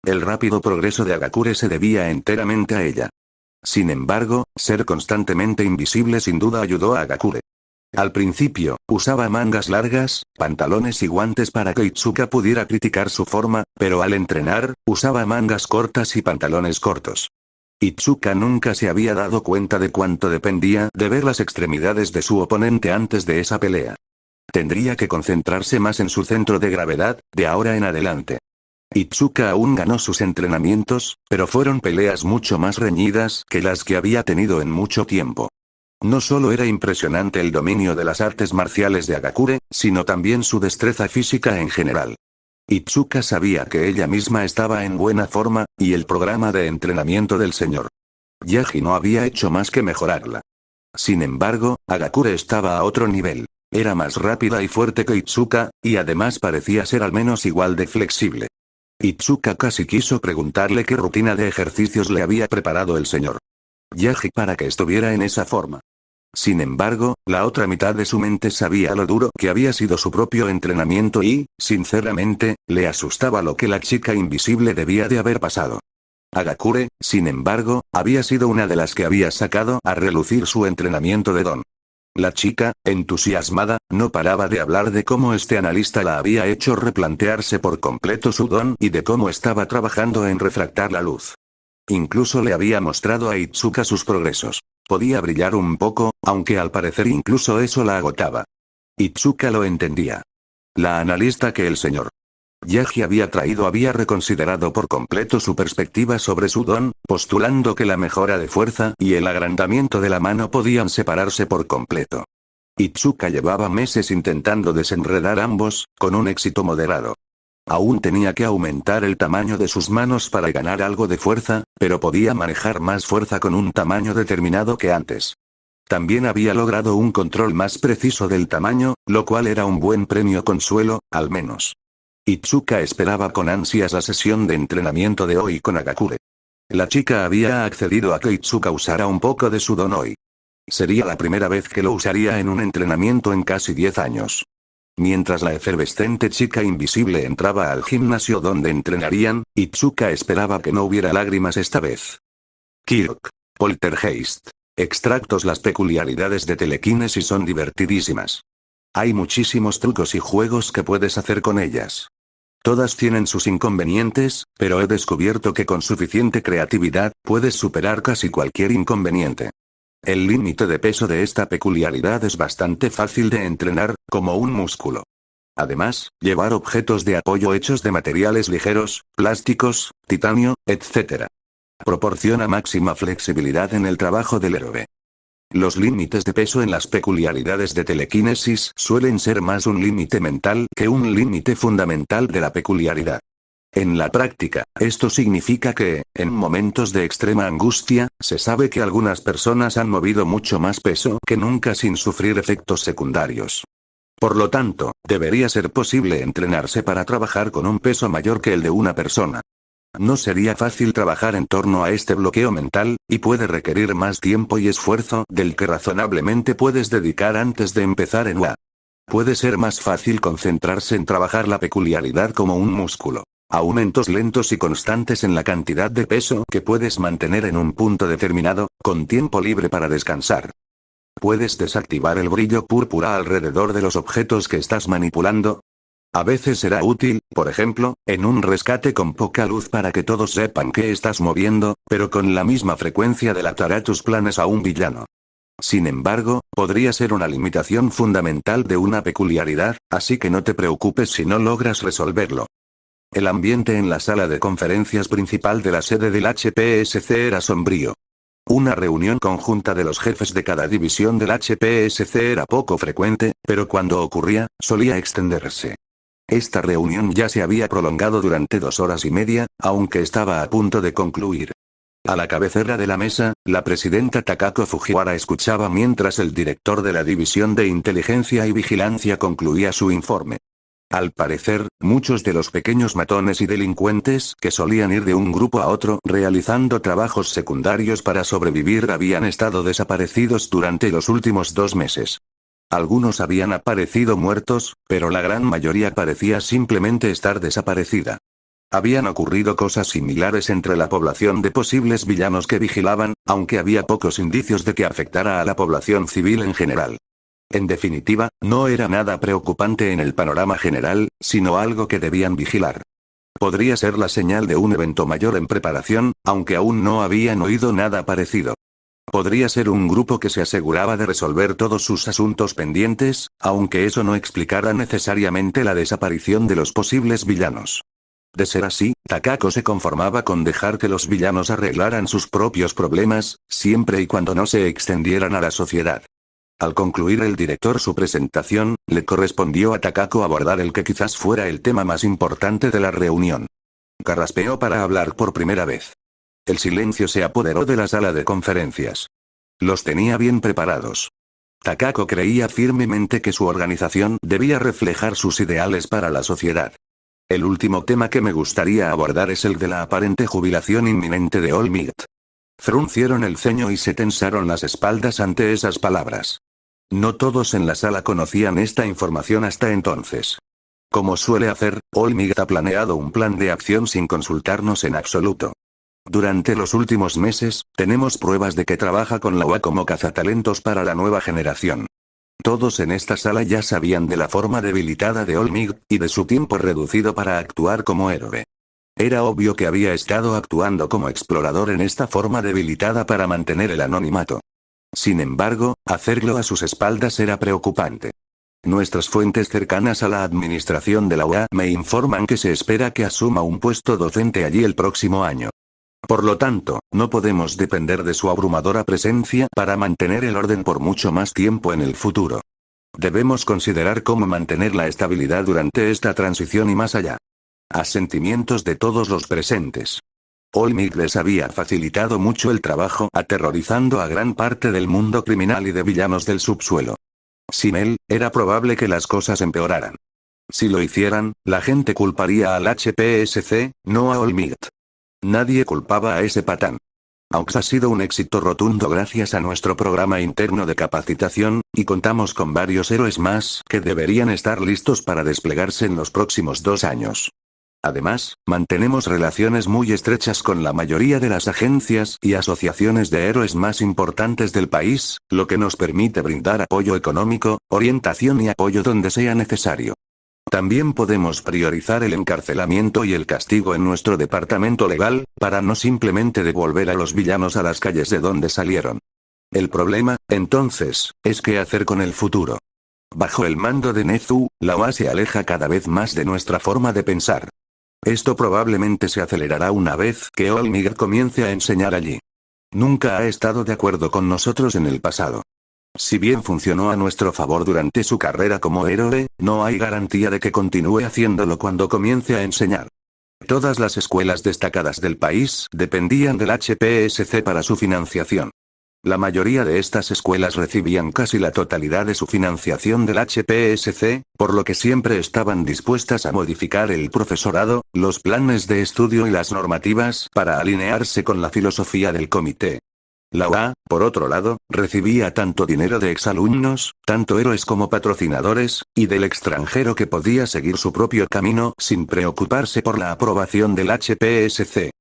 El rápido progreso de Hagakure se debía enteramente a ella. Sin embargo, ser constantemente invisible sin duda ayudó a Hagakure. Al principio, usaba mangas largas, pantalones y guantes para que Itsuka pudiera criticar su forma, pero al entrenar, usaba mangas cortas y pantalones cortos. Itsuka nunca se había dado cuenta de cuánto dependía de ver las extremidades de su oponente antes de esa pelea. Tendría que concentrarse más en su centro de gravedad, de ahora en adelante. Itsuka aún ganó sus entrenamientos, pero fueron peleas mucho más reñidas que las que había tenido en mucho tiempo. No solo era impresionante el dominio de las artes marciales de Hagakure, sino también su destreza física en general. Itsuka sabía que ella misma estaba en buena forma, y el programa de entrenamiento del Sr. Yagi no había hecho más que mejorarla. Sin embargo, Hagakure estaba a otro nivel. Era más rápida y fuerte que Itsuka, y además parecía ser al menos igual de flexible. Itsuka casi quiso preguntarle qué rutina de ejercicios le había preparado el Sr. Yagi para que estuviera en esa forma. Sin embargo, la otra mitad de su mente sabía lo duro que había sido su propio entrenamiento y, sinceramente, le asustaba lo que la chica invisible debía de haber pasado. Hagakure, sin embargo, había sido una de las que había sacado a relucir su entrenamiento de don. La chica, entusiasmada, no paraba de hablar de cómo este analista la había hecho replantearse por completo su don y de cómo estaba trabajando en refractar la luz. Incluso le había mostrado a Itsuka sus progresos. Podía brillar un poco, aunque al parecer incluso eso la agotaba. Itsuka lo entendía. La analista que el Sr. Yagi había traído había reconsiderado por completo su perspectiva sobre su don, postulando que la mejora de fuerza y el agrandamiento de la mano podían separarse por completo. Itsuka llevaba meses intentando desenredar ambos, con un éxito moderado. Aún tenía que aumentar el tamaño de sus manos para ganar algo de fuerza, pero podía manejar más fuerza con un tamaño determinado que antes. También había logrado un control más preciso del tamaño, lo cual era un buen premio consuelo, al menos. Itsuka esperaba con ansias la sesión de entrenamiento de hoy con Hagakure. La chica había accedido a que Itsuka usara un poco de su don hoy. Sería la primera vez que lo usaría en un entrenamiento en casi 10 años. Mientras la efervescente chica invisible entraba al gimnasio donde entrenarían, Itsuka esperaba que no hubiera lágrimas esta vez. Kyok. Poltergeist. Extractos. Las peculiaridades de telequinesis son divertidísimas. Hay muchísimos trucos y juegos que puedes hacer con ellas. Todas tienen sus inconvenientes, pero he descubierto que con suficiente creatividad, puedes superar casi cualquier inconveniente. El límite de peso de esta peculiaridad es bastante fácil de entrenar, como un músculo. Además, llevar objetos de apoyo hechos de materiales ligeros, plásticos, titanio, etc. proporciona máxima flexibilidad en el trabajo del héroe. Los límites de peso en las peculiaridades de telequinesis suelen ser más un límite mental que un límite fundamental de la peculiaridad. En la práctica, esto significa que, en momentos de extrema angustia, se sabe que algunas personas han movido mucho más peso que nunca sin sufrir efectos secundarios. Por lo tanto, debería ser posible entrenarse para trabajar con un peso mayor que el de una persona. No sería fácil trabajar en torno a este bloqueo mental, y puede requerir más tiempo y esfuerzo del que razonablemente puedes dedicar antes de empezar en UA. Puede ser más fácil concentrarse en trabajar la peculiaridad como un músculo. Aumentos lentos y constantes en la cantidad de peso que puedes mantener en un punto determinado, con tiempo libre para descansar. Puedes desactivar el brillo púrpura alrededor de los objetos que estás manipulando. A veces será útil, por ejemplo, en un rescate con poca luz para que todos sepan que estás moviendo, pero con la misma frecuencia delatará tus planes a un villano. Sin embargo, podría ser una limitación fundamental de una peculiaridad, así que no te preocupes si no logras resolverlo. El ambiente en la sala de conferencias principal de la sede del HPSC era sombrío. Una reunión conjunta de los jefes de cada división del HPSC era poco frecuente, pero cuando ocurría, solía extenderse. Esta reunión ya se había prolongado durante 2 horas y media, aunque estaba a punto de concluir. A la cabecera de la mesa, la presidenta Takako Fujiwara escuchaba mientras el director de la División de Inteligencia y Vigilancia concluía su informe. Al parecer, muchos de los pequeños matones y delincuentes que solían ir de un grupo a otro realizando trabajos secundarios para sobrevivir habían estado desaparecidos durante los últimos 2 meses. Algunos habían aparecido muertos, pero la gran mayoría parecía simplemente estar desaparecida. Habían ocurrido cosas similares entre la población de posibles villanos que vigilaban, aunque había pocos indicios de que afectara a la población civil en general. En definitiva, no era nada preocupante en el panorama general, sino algo que debían vigilar. Podría ser la señal de un evento mayor en preparación, aunque aún no habían oído nada parecido. Podría ser un grupo que se aseguraba de resolver todos sus asuntos pendientes, aunque eso no explicara necesariamente la desaparición de los posibles villanos. De ser así, Takako se conformaba con dejar que los villanos arreglaran sus propios problemas, siempre y cuando no se extendieran a la sociedad. Al concluir el director su presentación, le correspondió a Takako abordar el que quizás fuera el tema más importante de la reunión. Carraspeó para hablar por primera vez. El silencio se apoderó de la sala de conferencias. Los tenía bien preparados. Takako creía firmemente que su organización debía reflejar sus ideales para la sociedad. El último tema que me gustaría abordar es el de la aparente jubilación inminente de All Might. Fruncieron el ceño y se tensaron las espaldas ante esas palabras. No todos en la sala conocían esta información hasta entonces. Como suele hacer, All Might ha planeado un plan de acción sin consultarnos en absoluto. Durante los últimos meses, tenemos pruebas de que trabaja con la UA como cazatalentos para la nueva generación. Todos en esta sala ya sabían de la forma debilitada de All Might, y de su tiempo reducido para actuar como héroe. Era obvio que había estado actuando como explorador en esta forma debilitada para mantener el anonimato. Sin embargo, hacerlo a sus espaldas era preocupante. Nuestras fuentes cercanas a la administración de la UA me informan que se espera que asuma un puesto docente allí el próximo año. Por lo tanto, no podemos depender de su abrumadora presencia para mantener el orden por mucho más tiempo en el futuro. Debemos considerar cómo mantener la estabilidad durante esta transición y más allá. Asentimientos de todos los presentes. All Might les había facilitado mucho el trabajo aterrorizando a gran parte del mundo criminal y de villanos del subsuelo. Sin él, era probable que las cosas empeoraran. Si lo hicieran, la gente culparía al HPSC, no a All Might. Nadie culpaba a ese patán. Aunque ha sido un éxito rotundo gracias a nuestro programa interno de capacitación, y contamos con varios héroes más que deberían estar listos para desplegarse en los próximos 2 años. Además, mantenemos relaciones muy estrechas con la mayoría de las agencias y asociaciones de héroes más importantes del país, lo que nos permite brindar apoyo económico, orientación y apoyo donde sea necesario. También podemos priorizar el encarcelamiento y el castigo en nuestro departamento legal, para no simplemente devolver a los villanos a las calles de donde salieron. El problema, entonces, es qué hacer con el futuro. Bajo el mando de Nezu, la UA se aleja cada vez más de nuestra forma de pensar. Esto probablemente se acelerará una vez que Olmig comience a enseñar allí. Nunca ha estado de acuerdo con nosotros en el pasado. Si bien funcionó a nuestro favor durante su carrera como héroe, no hay garantía de que continúe haciéndolo cuando comience a enseñar. Todas las escuelas destacadas del país dependían del HPSC para su financiación. La mayoría de estas escuelas recibían casi la totalidad de su financiación del HPSC, por lo que siempre estaban dispuestas a modificar el profesorado, los planes de estudio y las normativas para alinearse con la filosofía del comité. La UA, por otro lado, recibía tanto dinero de exalumnos, tanto héroes como patrocinadores, y del extranjero que podía seguir su propio camino sin preocuparse por la aprobación del HPSC.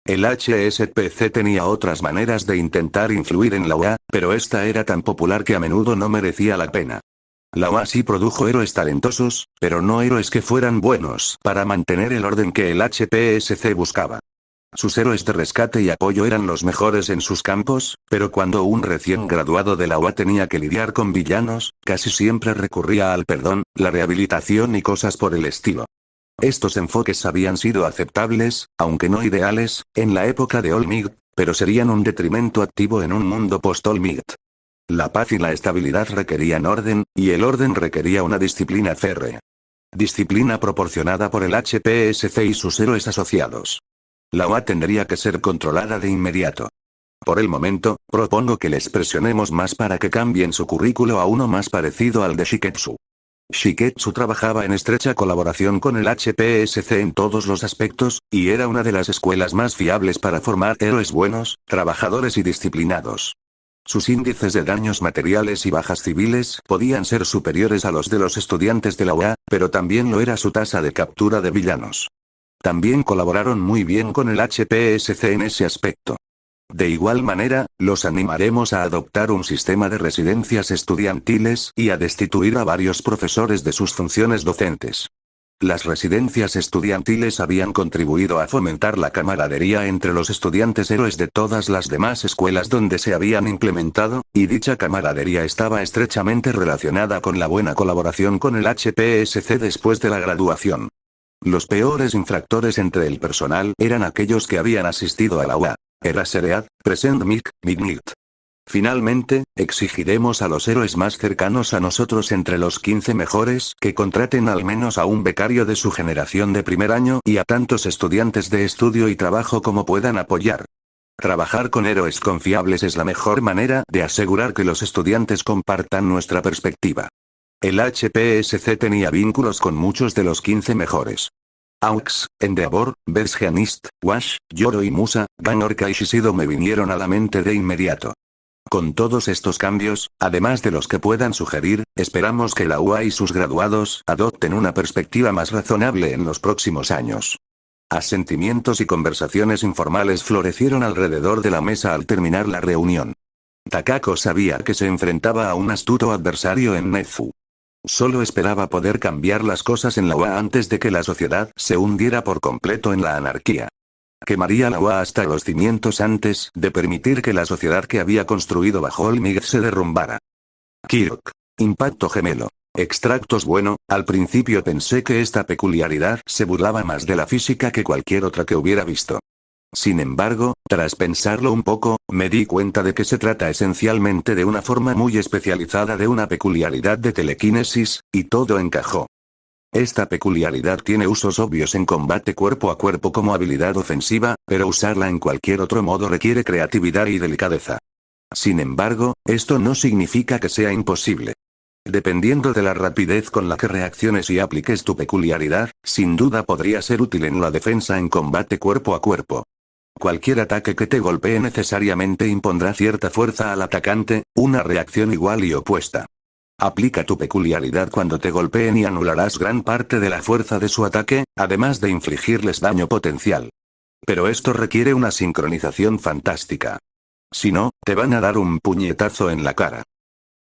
El HSPC tenía otras maneras de intentar influir en la UA, pero esta era tan popular que a menudo no merecía la pena. La UA sí produjo héroes talentosos, pero no héroes que fueran buenos para mantener el orden que el HPSC buscaba. Sus héroes de rescate y apoyo eran los mejores en sus campos, pero cuando un recién graduado de la UA tenía que lidiar con villanos, casi siempre recurría al perdón, la rehabilitación y cosas por el estilo. Estos enfoques habían sido aceptables, aunque no ideales, en la época de Olmig, pero serían un detrimento activo en un mundo post-Olmig. La paz y la estabilidad requerían orden, y el orden requería una disciplina férrea. Disciplina proporcionada por el HPSC y sus héroes asociados. La UA tendría que ser controlada de inmediato. Por el momento, propongo que les presionemos más para que cambien su currículo a uno más parecido al de Shiketsu. Shiketsu trabajaba en estrecha colaboración con el HPSC en todos los aspectos, y era una de las escuelas más fiables para formar héroes buenos, trabajadores y disciplinados. Sus índices de daños materiales y bajas civiles podían ser superiores a los de los estudiantes de la UA, pero también lo era su tasa de captura de villanos. También colaboraron muy bien con el HPSC en ese aspecto. De igual manera, los animaremos a adoptar un sistema de residencias estudiantiles y a destituir a varios profesores de sus funciones docentes. Las residencias estudiantiles habían contribuido a fomentar la camaradería entre los estudiantes héroes de todas las demás escuelas donde se habían implementado, y dicha camaradería estaba estrechamente relacionada con la buena colaboración con el HPSC después de la graduación. Los peores infractores entre el personal eran aquellos que habían asistido a la UA. Era Seread, Present Mic, Mignit. Finalmente, exigiremos a los héroes más cercanos a nosotros entre los 15 mejores que contraten al menos a un becario de su generación de primer año y a tantos estudiantes de estudio y trabajo como puedan apoyar. Trabajar con héroes confiables es la mejor manera de asegurar que los estudiantes compartan nuestra perspectiva. El HPSC tenía vínculos con muchos de los 15 mejores. Aux, Endeavor, Bergianist, Wash, Yoro y Musa, Ganorka y Shishido me vinieron a la mente de inmediato. Con todos estos cambios, además de los que puedan sugerir, esperamos que la UA y sus graduados adopten una perspectiva más razonable en los próximos años. Asentimientos y conversaciones informales florecieron alrededor de la mesa al terminar la reunión. Takako sabía que se enfrentaba a un astuto adversario en Nezu. Solo esperaba poder cambiar las cosas en la UA antes de que la sociedad se hundiera por completo en la anarquía. Quemaría la UA hasta los cimientos antes de permitir que la sociedad que había construido bajo Olmig se derrumbara. Kirk. Impacto gemelo. Extractos. Bueno, al principio pensé que esta peculiaridad se burlaba más de la física que cualquier otra que hubiera visto. Sin embargo, tras pensarlo un poco, me di cuenta de que se trata esencialmente de una forma muy especializada de una peculiaridad de telequinesis, y todo encajó. Esta peculiaridad tiene usos obvios en combate cuerpo a cuerpo como habilidad ofensiva, pero usarla en cualquier otro modo requiere creatividad y delicadeza. Sin embargo, esto no significa que sea imposible. Dependiendo de la rapidez con la que reacciones y apliques tu peculiaridad, sin duda podría ser útil en la defensa en combate cuerpo a cuerpo. Cualquier ataque que te golpee necesariamente impondrá cierta fuerza al atacante, una reacción igual y opuesta. Aplica tu peculiaridad cuando te golpeen y anularás gran parte de la fuerza de su ataque, además de infligirles daño potencial. Pero esto requiere una sincronización fantástica. Si no, te van a dar un puñetazo en la cara.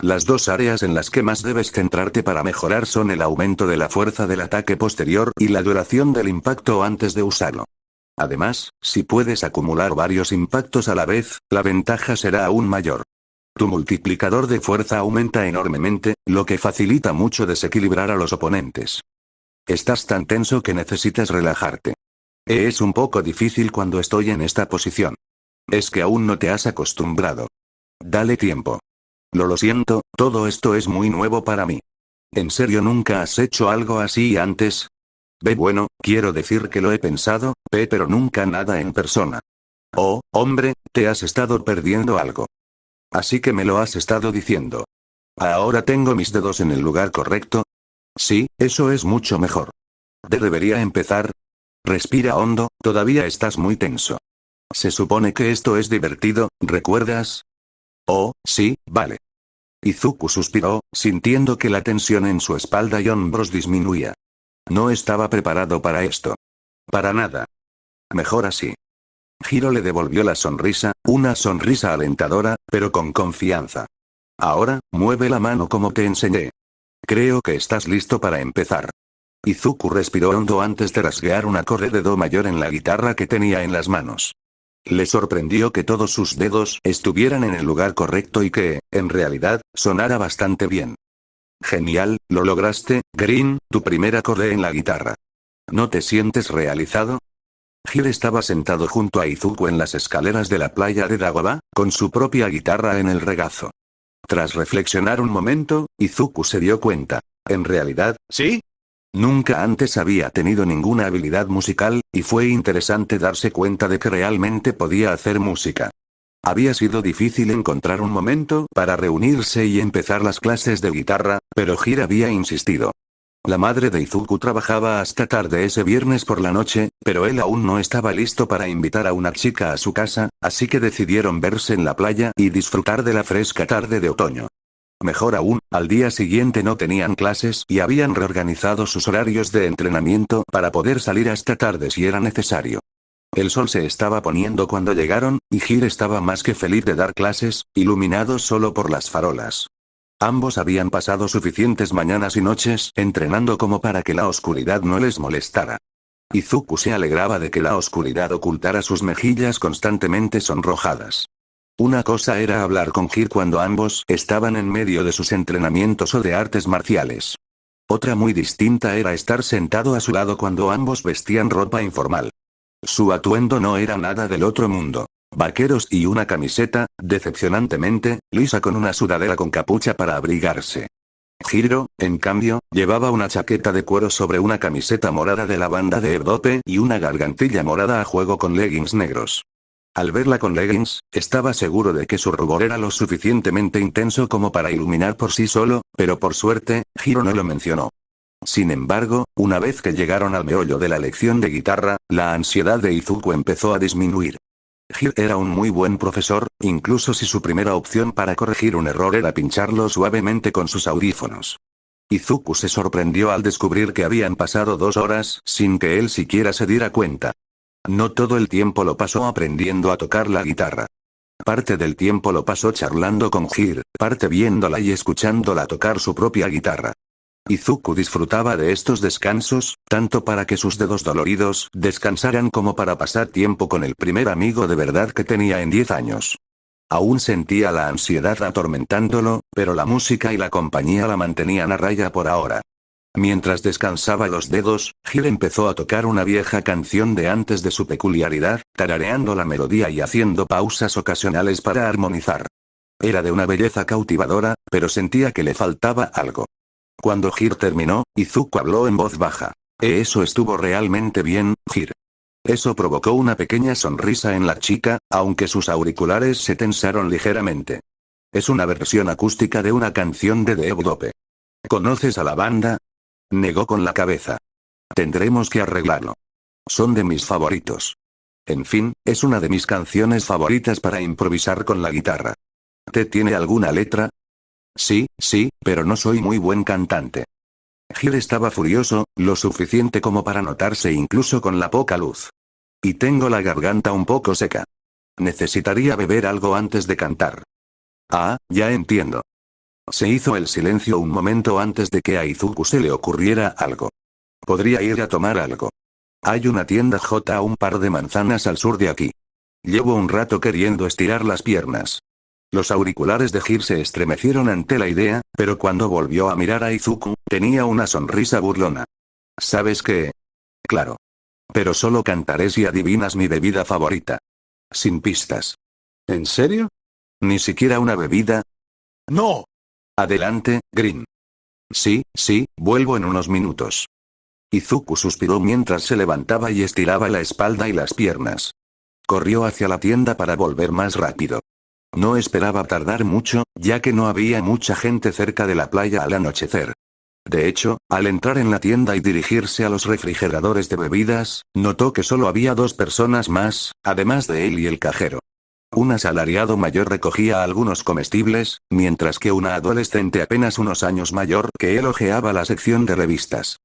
Las dos áreas en las que más debes centrarte para mejorar son el aumento de la fuerza del ataque posterior y la duración del impacto antes de usarlo. Además, si puedes acumular varios impactos a la vez, la ventaja será aún mayor. Tu multiplicador de fuerza aumenta enormemente, lo que facilita mucho desequilibrar a los oponentes. Estás tan tenso que necesitas relajarte. Es un poco difícil cuando estoy en esta posición. Es que aún no te has acostumbrado. Dale tiempo. Lo siento, todo esto es muy nuevo para mí. ¿En serio nunca has hecho algo así antes? Bueno, quiero decir que lo he pensado, pero nunca nada en persona. Oh, hombre, te has estado perdiendo algo. Así que me lo has estado diciendo. ¿Ahora tengo mis dedos en el lugar correcto? Sí, eso es mucho mejor. ¿Debería empezar? Respira hondo, todavía estás muy tenso. Se supone que esto es divertido, ¿recuerdas? Oh, sí, vale. Izuku suspiró, sintiendo que la tensión en su espalda y hombros disminuía. No estaba preparado para esto. Para nada. Mejor así. Hiro le devolvió la sonrisa, una sonrisa alentadora, pero con confianza. Ahora, mueve la mano como te enseñé. Creo que estás listo para empezar. Izuku respiró hondo antes de rasguear un acorde de do mayor en la guitarra que tenía en las manos. Le sorprendió que todos sus dedos estuvieran en el lugar correcto y que, en realidad, sonara bastante bien. Genial, lo lograste, Green, tu primer acorde en la guitarra. ¿No te sientes realizado? Hiro estaba sentado junto a Izuku en las escaleras de la playa de Dagobah, con su propia guitarra en el regazo. Tras reflexionar un momento, Izuku se dio cuenta. En realidad, ¿sí? Nunca antes había tenido ninguna habilidad musical, y fue interesante darse cuenta de que realmente podía hacer música. Había sido difícil encontrar un momento para reunirse y empezar las clases de guitarra, pero Hiro había insistido. La madre de Izuku trabajaba hasta tarde ese viernes por la noche, pero él aún no estaba listo para invitar a una chica a su casa, así que decidieron verse en la playa y disfrutar de la fresca tarde de otoño. Mejor aún, al día siguiente no tenían clases y habían reorganizado sus horarios de entrenamiento para poder salir hasta tarde si era necesario. El sol se estaba poniendo cuando llegaron, y Hiro estaba más que feliz de dar clases, iluminado solo por las farolas. Ambos habían pasado suficientes mañanas y noches entrenando como para que la oscuridad no les molestara. Izuku se alegraba de que la oscuridad ocultara sus mejillas constantemente sonrojadas. Una cosa era hablar con Hiro cuando ambos estaban en medio de sus entrenamientos o de artes marciales. Otra muy distinta era estar sentado a su lado cuando ambos vestían ropa informal. Su atuendo no era nada del otro mundo. Vaqueros y una camiseta, decepcionantemente, lisa con una sudadera con capucha para abrigarse. Hiro, en cambio, llevaba una chaqueta de cuero sobre una camiseta morada de la banda de Evdope y una gargantilla morada a juego con leggings negros. Al verla con leggings, estaba seguro de que su rubor era lo suficientemente intenso como para iluminar por sí solo, pero por suerte, Hiro no lo mencionó. Sin embargo, una vez que llegaron al meollo de la lección de guitarra, la ansiedad de Izuku empezó a disminuir. Hiro era un muy buen profesor, incluso si su primera opción para corregir un error era pincharlo suavemente con sus audífonos. Izuku se sorprendió al descubrir que habían pasado 2 horas sin que él siquiera se diera cuenta. No todo el tiempo lo pasó aprendiendo a tocar la guitarra. Parte del tiempo lo pasó charlando con Hiro, parte viéndola y escuchándola tocar su propia guitarra. Izuku disfrutaba de estos descansos, tanto para que sus dedos doloridos descansaran como para pasar tiempo con el primer amigo de verdad que tenía en 10 años. Aún sentía la ansiedad atormentándolo, pero la música y la compañía la mantenían a raya por ahora. Mientras descansaba los dedos, Hiro empezó a tocar una vieja canción de antes de su peculiaridad, tarareando la melodía y haciendo pausas ocasionales para armonizar. Era de una belleza cautivadora, pero sentía que le faltaba algo. Cuando Hiro terminó, Izuku habló en voz baja. Eso estuvo realmente bien, Hiro. Eso provocó una pequeña sonrisa en la chica, aunque sus auriculares se tensaron ligeramente. Es una versión acústica de una canción de The Evdope. ¿Conoces a la banda? Negó con la cabeza. Tendremos que arreglarlo. Son de mis favoritos. En fin, es una de mis canciones favoritas para improvisar con la guitarra. ¿Te tiene alguna letra? Sí, pero no soy muy buen cantante. Hiro estaba furioso, lo suficiente como para notarse incluso con la poca luz. Y tengo la garganta un poco seca. Necesitaría beber algo antes de cantar. Ah, ya entiendo. Se hizo el silencio un momento antes de que a Izuku se le ocurriera algo. Podría ir a tomar algo. Hay una tienda J a un par de manzanas al sur de aquí. Llevo un rato queriendo estirar las piernas. Los auriculares de Gir se estremecieron ante la idea, pero cuando volvió a mirar a Izuku, tenía una sonrisa burlona. ¿Sabes qué? Claro. Pero solo cantaré si adivinas mi bebida favorita. Sin pistas. ¿En serio? ¿Ni siquiera una bebida? ¡No! Adelante, Green. Sí, vuelvo en unos minutos. Izuku suspiró mientras se levantaba y estiraba la espalda y las piernas. Corrió hacia la tienda para volver más rápido. No esperaba tardar mucho, ya que no había mucha gente cerca de la playa al anochecer. De hecho, al entrar en la tienda y dirigirse a los refrigeradores de bebidas, notó que solo había 2 personas más, además de él y el cajero. Un asalariado mayor recogía algunos comestibles, mientras que una adolescente apenas unos años mayor que él hojeaba la sección de revistas.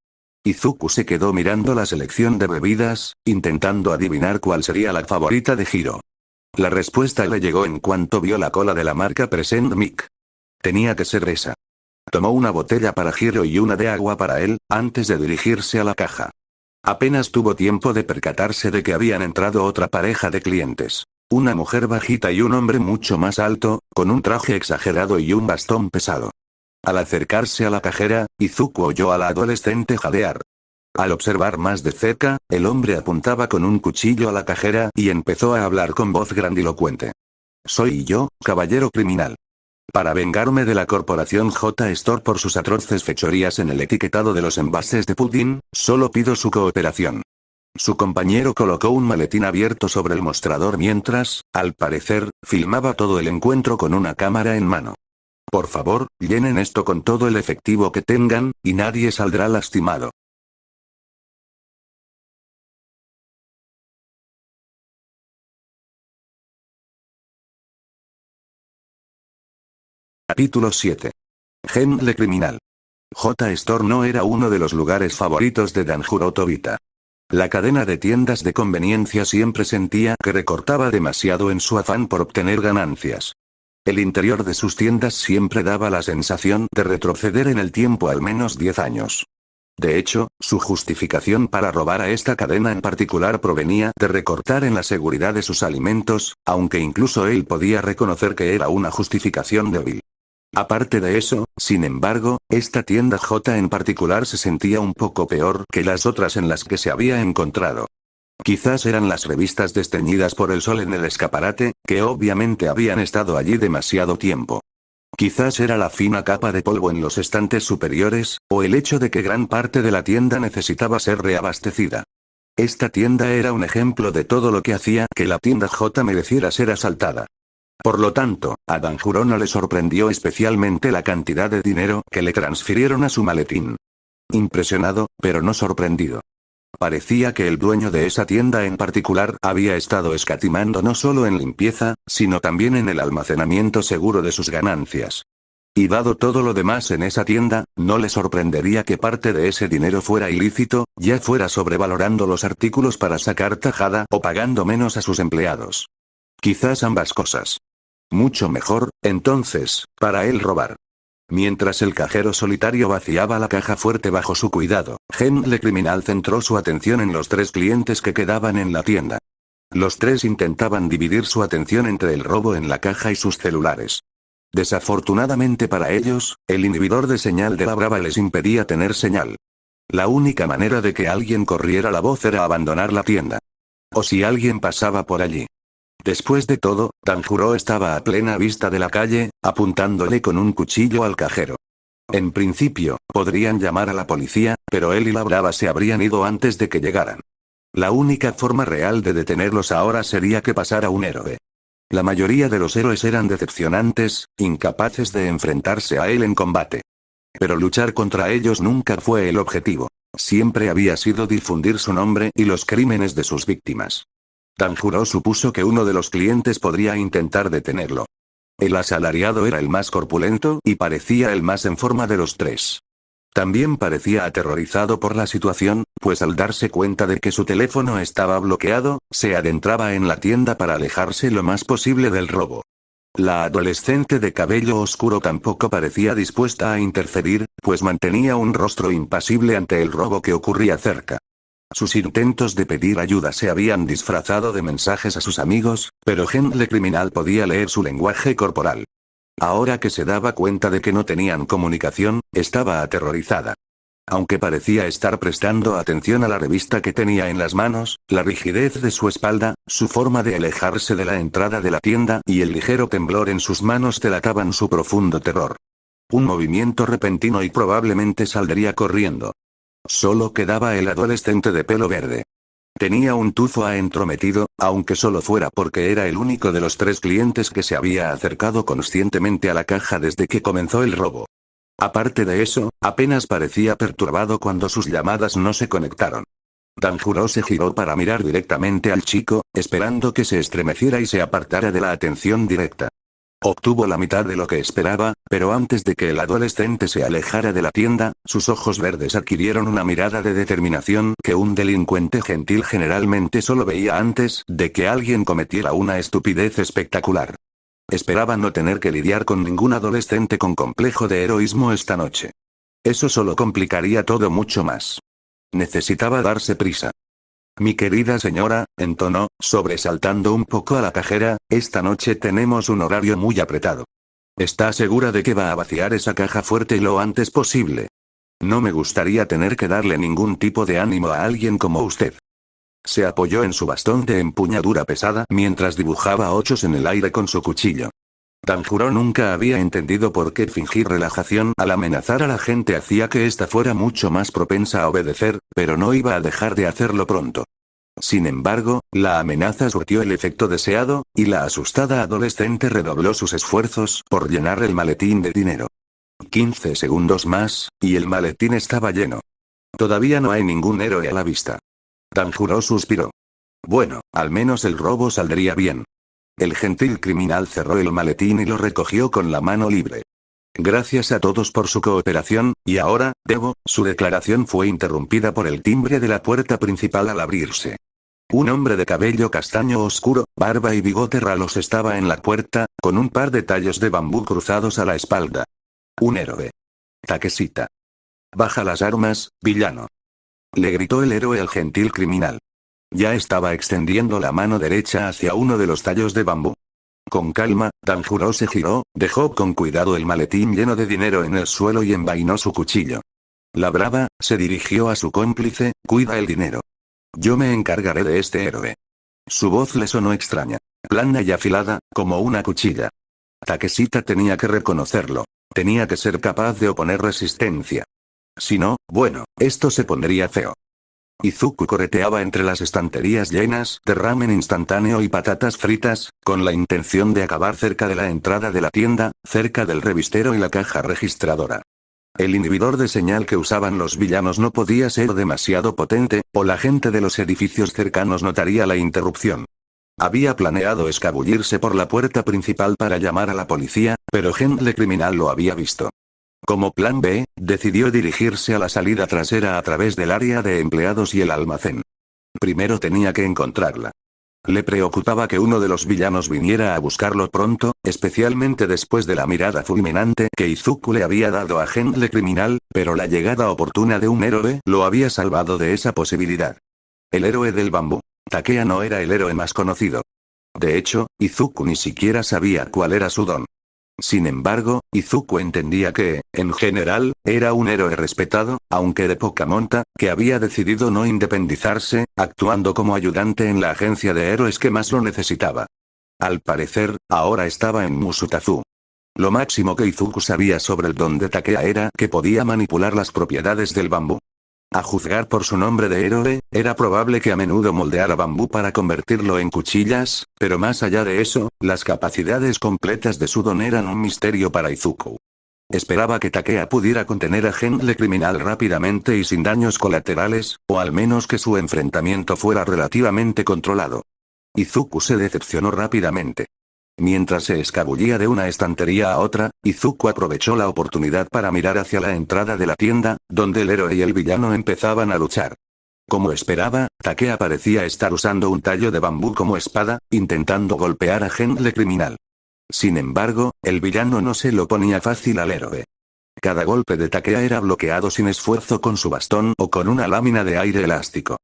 Izuku se quedó mirando la selección de bebidas, intentando adivinar cuál sería la favorita de Hiro. La respuesta le llegó en cuanto vio la cola de la marca Present Mic. Tenía que ser esa. Tomó una botella para Hiro y una de agua para él, antes de dirigirse a la caja. Apenas tuvo tiempo de percatarse de que habían entrado otra pareja de clientes. Una mujer bajita y un hombre mucho más alto, con un traje exagerado y un bastón pesado. Al acercarse a la cajera, Izuku oyó a la adolescente jadear. Al observar más de cerca, el hombre apuntaba con un cuchillo a la cajera y empezó a hablar con voz grandilocuente. Soy yo, caballero criminal. Para vengarme de la corporación J Store por sus atroces fechorías en el etiquetado de los envases de pudín, solo pido su cooperación. Su compañero colocó un maletín abierto sobre el mostrador mientras, al parecer, filmaba todo el encuentro con una cámara en mano. Por favor, llenen esto con todo el efectivo que tengan, y nadie saldrá lastimado. Capítulo 7. Genle criminal. J Store no era uno de los lugares favoritos de Danjuro Tobita. La cadena de tiendas de conveniencia siempre sentía que recortaba demasiado en su afán por obtener ganancias. El interior de sus tiendas siempre daba la sensación de retroceder en el tiempo al menos 10 años. De hecho, su justificación para robar a esta cadena en particular provenía de recortar en la seguridad de sus alimentos, aunque incluso él podía reconocer que era una justificación débil. Aparte de eso, sin embargo, esta tienda J en particular se sentía un poco peor que las otras en las que se había encontrado. Quizás eran las revistas desteñidas por el sol en el escaparate, que obviamente habían estado allí demasiado tiempo. Quizás era la fina capa de polvo en los estantes superiores, o el hecho de que gran parte de la tienda necesitaba ser reabastecida. Esta tienda era un ejemplo de todo lo que hacía que la tienda J mereciera ser asaltada. Por lo tanto, a Danjuro no le sorprendió especialmente la cantidad de dinero que le transfirieron a su maletín. Impresionado, pero no sorprendido. Parecía que el dueño de esa tienda en particular había estado escatimando no solo en limpieza, sino también en el almacenamiento seguro de sus ganancias. Y dado todo lo demás en esa tienda, no le sorprendería que parte de ese dinero fuera ilícito, ya fuera sobrevalorando los artículos para sacar tajada o pagando menos a sus empleados. Quizás ambas cosas. Mucho mejor, entonces, para él robar. Mientras el cajero solitario vaciaba la caja fuerte bajo su cuidado, Genle criminal centró su atención en los 3 clientes que quedaban en la tienda. Los 3 intentaban dividir su atención entre el robo en la caja y sus celulares. Desafortunadamente para ellos, el inhibidor de señal de la Brava les impedía tener señal. La única manera de que alguien corriera la voz era abandonar la tienda. O si alguien pasaba por allí. Después de todo, Danjuro estaba a plena vista de la calle, apuntándole con un cuchillo al cajero. En principio, podrían llamar a la policía, pero él y la Brava se habrían ido antes de que llegaran. La única forma real de detenerlos ahora sería que pasara un héroe. La mayoría de los héroes eran decepcionantes, incapaces de enfrentarse a él en combate. Pero luchar contra ellos nunca fue el objetivo. Siempre había sido difundir su nombre y los crímenes de sus víctimas. Danjuro supuso que uno de los clientes podría intentar detenerlo. El asalariado era el más corpulento y parecía el más en forma de los 3. También parecía aterrorizado por la situación, pues al darse cuenta de que su teléfono estaba bloqueado, se adentraba en la tienda para alejarse lo más posible del robo. La adolescente de cabello oscuro tampoco parecía dispuesta a interferir, pues mantenía un rostro impasible ante el robo que ocurría cerca. Sus intentos de pedir ayuda se habían disfrazado de mensajes a sus amigos, pero Henle Criminal podía leer su lenguaje corporal. Ahora que se daba cuenta de que no tenían comunicación, estaba aterrorizada. Aunque parecía estar prestando atención a la revista que tenía en las manos, la rigidez de su espalda, su forma de alejarse de la entrada de la tienda y el ligero temblor en sus manos delataban su profundo terror. Un movimiento repentino y probablemente saldría corriendo. Solo quedaba el adolescente de pelo verde. Tenía un tufo entrometido, aunque solo fuera porque era el único de los 3 clientes que se había acercado conscientemente a la caja desde que comenzó el robo. Aparte de eso, apenas parecía perturbado cuando sus llamadas no se conectaron. Danjuro se giró para mirar directamente al chico, esperando que se estremeciera y se apartara de la atención directa. Obtuvo la mitad de lo que esperaba, pero antes de que el adolescente se alejara de la tienda, sus ojos verdes adquirieron una mirada de determinación que un delincuente gentil generalmente solo veía antes de que alguien cometiera una estupidez espectacular. Esperaba no tener que lidiar con ningún adolescente con complejo de heroísmo esta noche. Eso solo complicaría todo mucho más. Necesitaba darse prisa. Mi querida señora, entonó, sobresaltando un poco a la cajera, esta noche tenemos un horario muy apretado. ¿Está segura de que va a vaciar esa caja fuerte lo antes posible? No me gustaría tener que darle ningún tipo de ánimo a alguien como usted. Se apoyó en su bastón de empuñadura pesada mientras dibujaba 8 en el aire con su cuchillo. Danjuro nunca había entendido por qué fingir relajación al amenazar a la gente hacía que ésta fuera mucho más propensa a obedecer, pero no iba a dejar de hacerlo pronto. Sin embargo, la amenaza surtió el efecto deseado, y la asustada adolescente redobló sus esfuerzos por llenar el maletín de dinero. 15 segundos más, y el maletín estaba lleno. Todavía no hay ningún héroe a la vista. Danjuro suspiró. Bueno, al menos el robo saldría bien. El gentil criminal cerró el maletín y lo recogió con la mano libre. Gracias a todos por su cooperación, y ahora, su declaración fue interrumpida por el timbre de la puerta principal al abrirse. Un hombre de cabello castaño oscuro, barba y bigote ralos estaba en la puerta, con un par de tallos de bambú cruzados a la espalda. Un héroe. Takeshita. Baja las armas, villano. Le gritó el héroe al gentil criminal. Ya estaba extendiendo la mano derecha hacia uno de los tallos de bambú. Con calma, Danjuro se giró, dejó con cuidado el maletín lleno de dinero en el suelo y envainó su cuchillo. La brava, se dirigió a su cómplice, cuida el dinero. Yo me encargaré de este héroe. Su voz le sonó extraña, plana y afilada, como una cuchilla. Takeshita tenía que reconocerlo. Tenía que ser capaz de oponer resistencia. Si no, bueno, esto se pondría feo. Izuku correteaba entre las estanterías llenas de ramen instantáneo y patatas fritas, con la intención de acabar cerca de la entrada de la tienda, cerca del revistero y la caja registradora. El inhibidor de señal que usaban los villanos no podía ser demasiado potente, o la gente de los edificios cercanos notaría la interrupción. Había planeado escabullirse por la puerta principal para llamar a la policía, pero Henle Criminal lo había visto. Como plan B, decidió dirigirse a la salida trasera a través del área de empleados y el almacén. Primero tenía que encontrarla. Le preocupaba que uno de los villanos viniera a buscarlo pronto, especialmente después de la mirada fulminante que Izuku le había dado a Henle Criminal, pero la llegada oportuna de un héroe lo había salvado de esa posibilidad. El héroe del bambú. Takea no era el héroe más conocido. De hecho, Izuku ni siquiera sabía cuál era su don. Sin embargo, Izuku entendía que, en general, era un héroe respetado, aunque de poca monta, que había decidido no independizarse, actuando como ayudante en la agencia de héroes que más lo necesitaba. Al parecer, ahora estaba en Musutazu. Lo máximo que Izuku sabía sobre el don de Takea era que podía manipular las propiedades del bambú. A juzgar por su nombre de héroe, era probable que a menudo moldeara bambú para convertirlo en cuchillas, pero más allá de eso, las capacidades completas de su don eran un misterio para Izuku. Esperaba que Takea pudiera contener a Henle Criminal rápidamente y sin daños colaterales, o al menos que su enfrentamiento fuera relativamente controlado. Izuku se decepcionó rápidamente. Mientras se escabullía de una estantería a otra, Izuku aprovechó la oportunidad para mirar hacia la entrada de la tienda, donde el héroe y el villano empezaban a luchar. Como esperaba, Takea parecía estar usando un tallo de bambú como espada, intentando golpear a Henle Criminal. Sin embargo, el villano no se lo ponía fácil al héroe. Cada golpe de Takea era bloqueado sin esfuerzo con su bastón o con una lámina de aire elástico.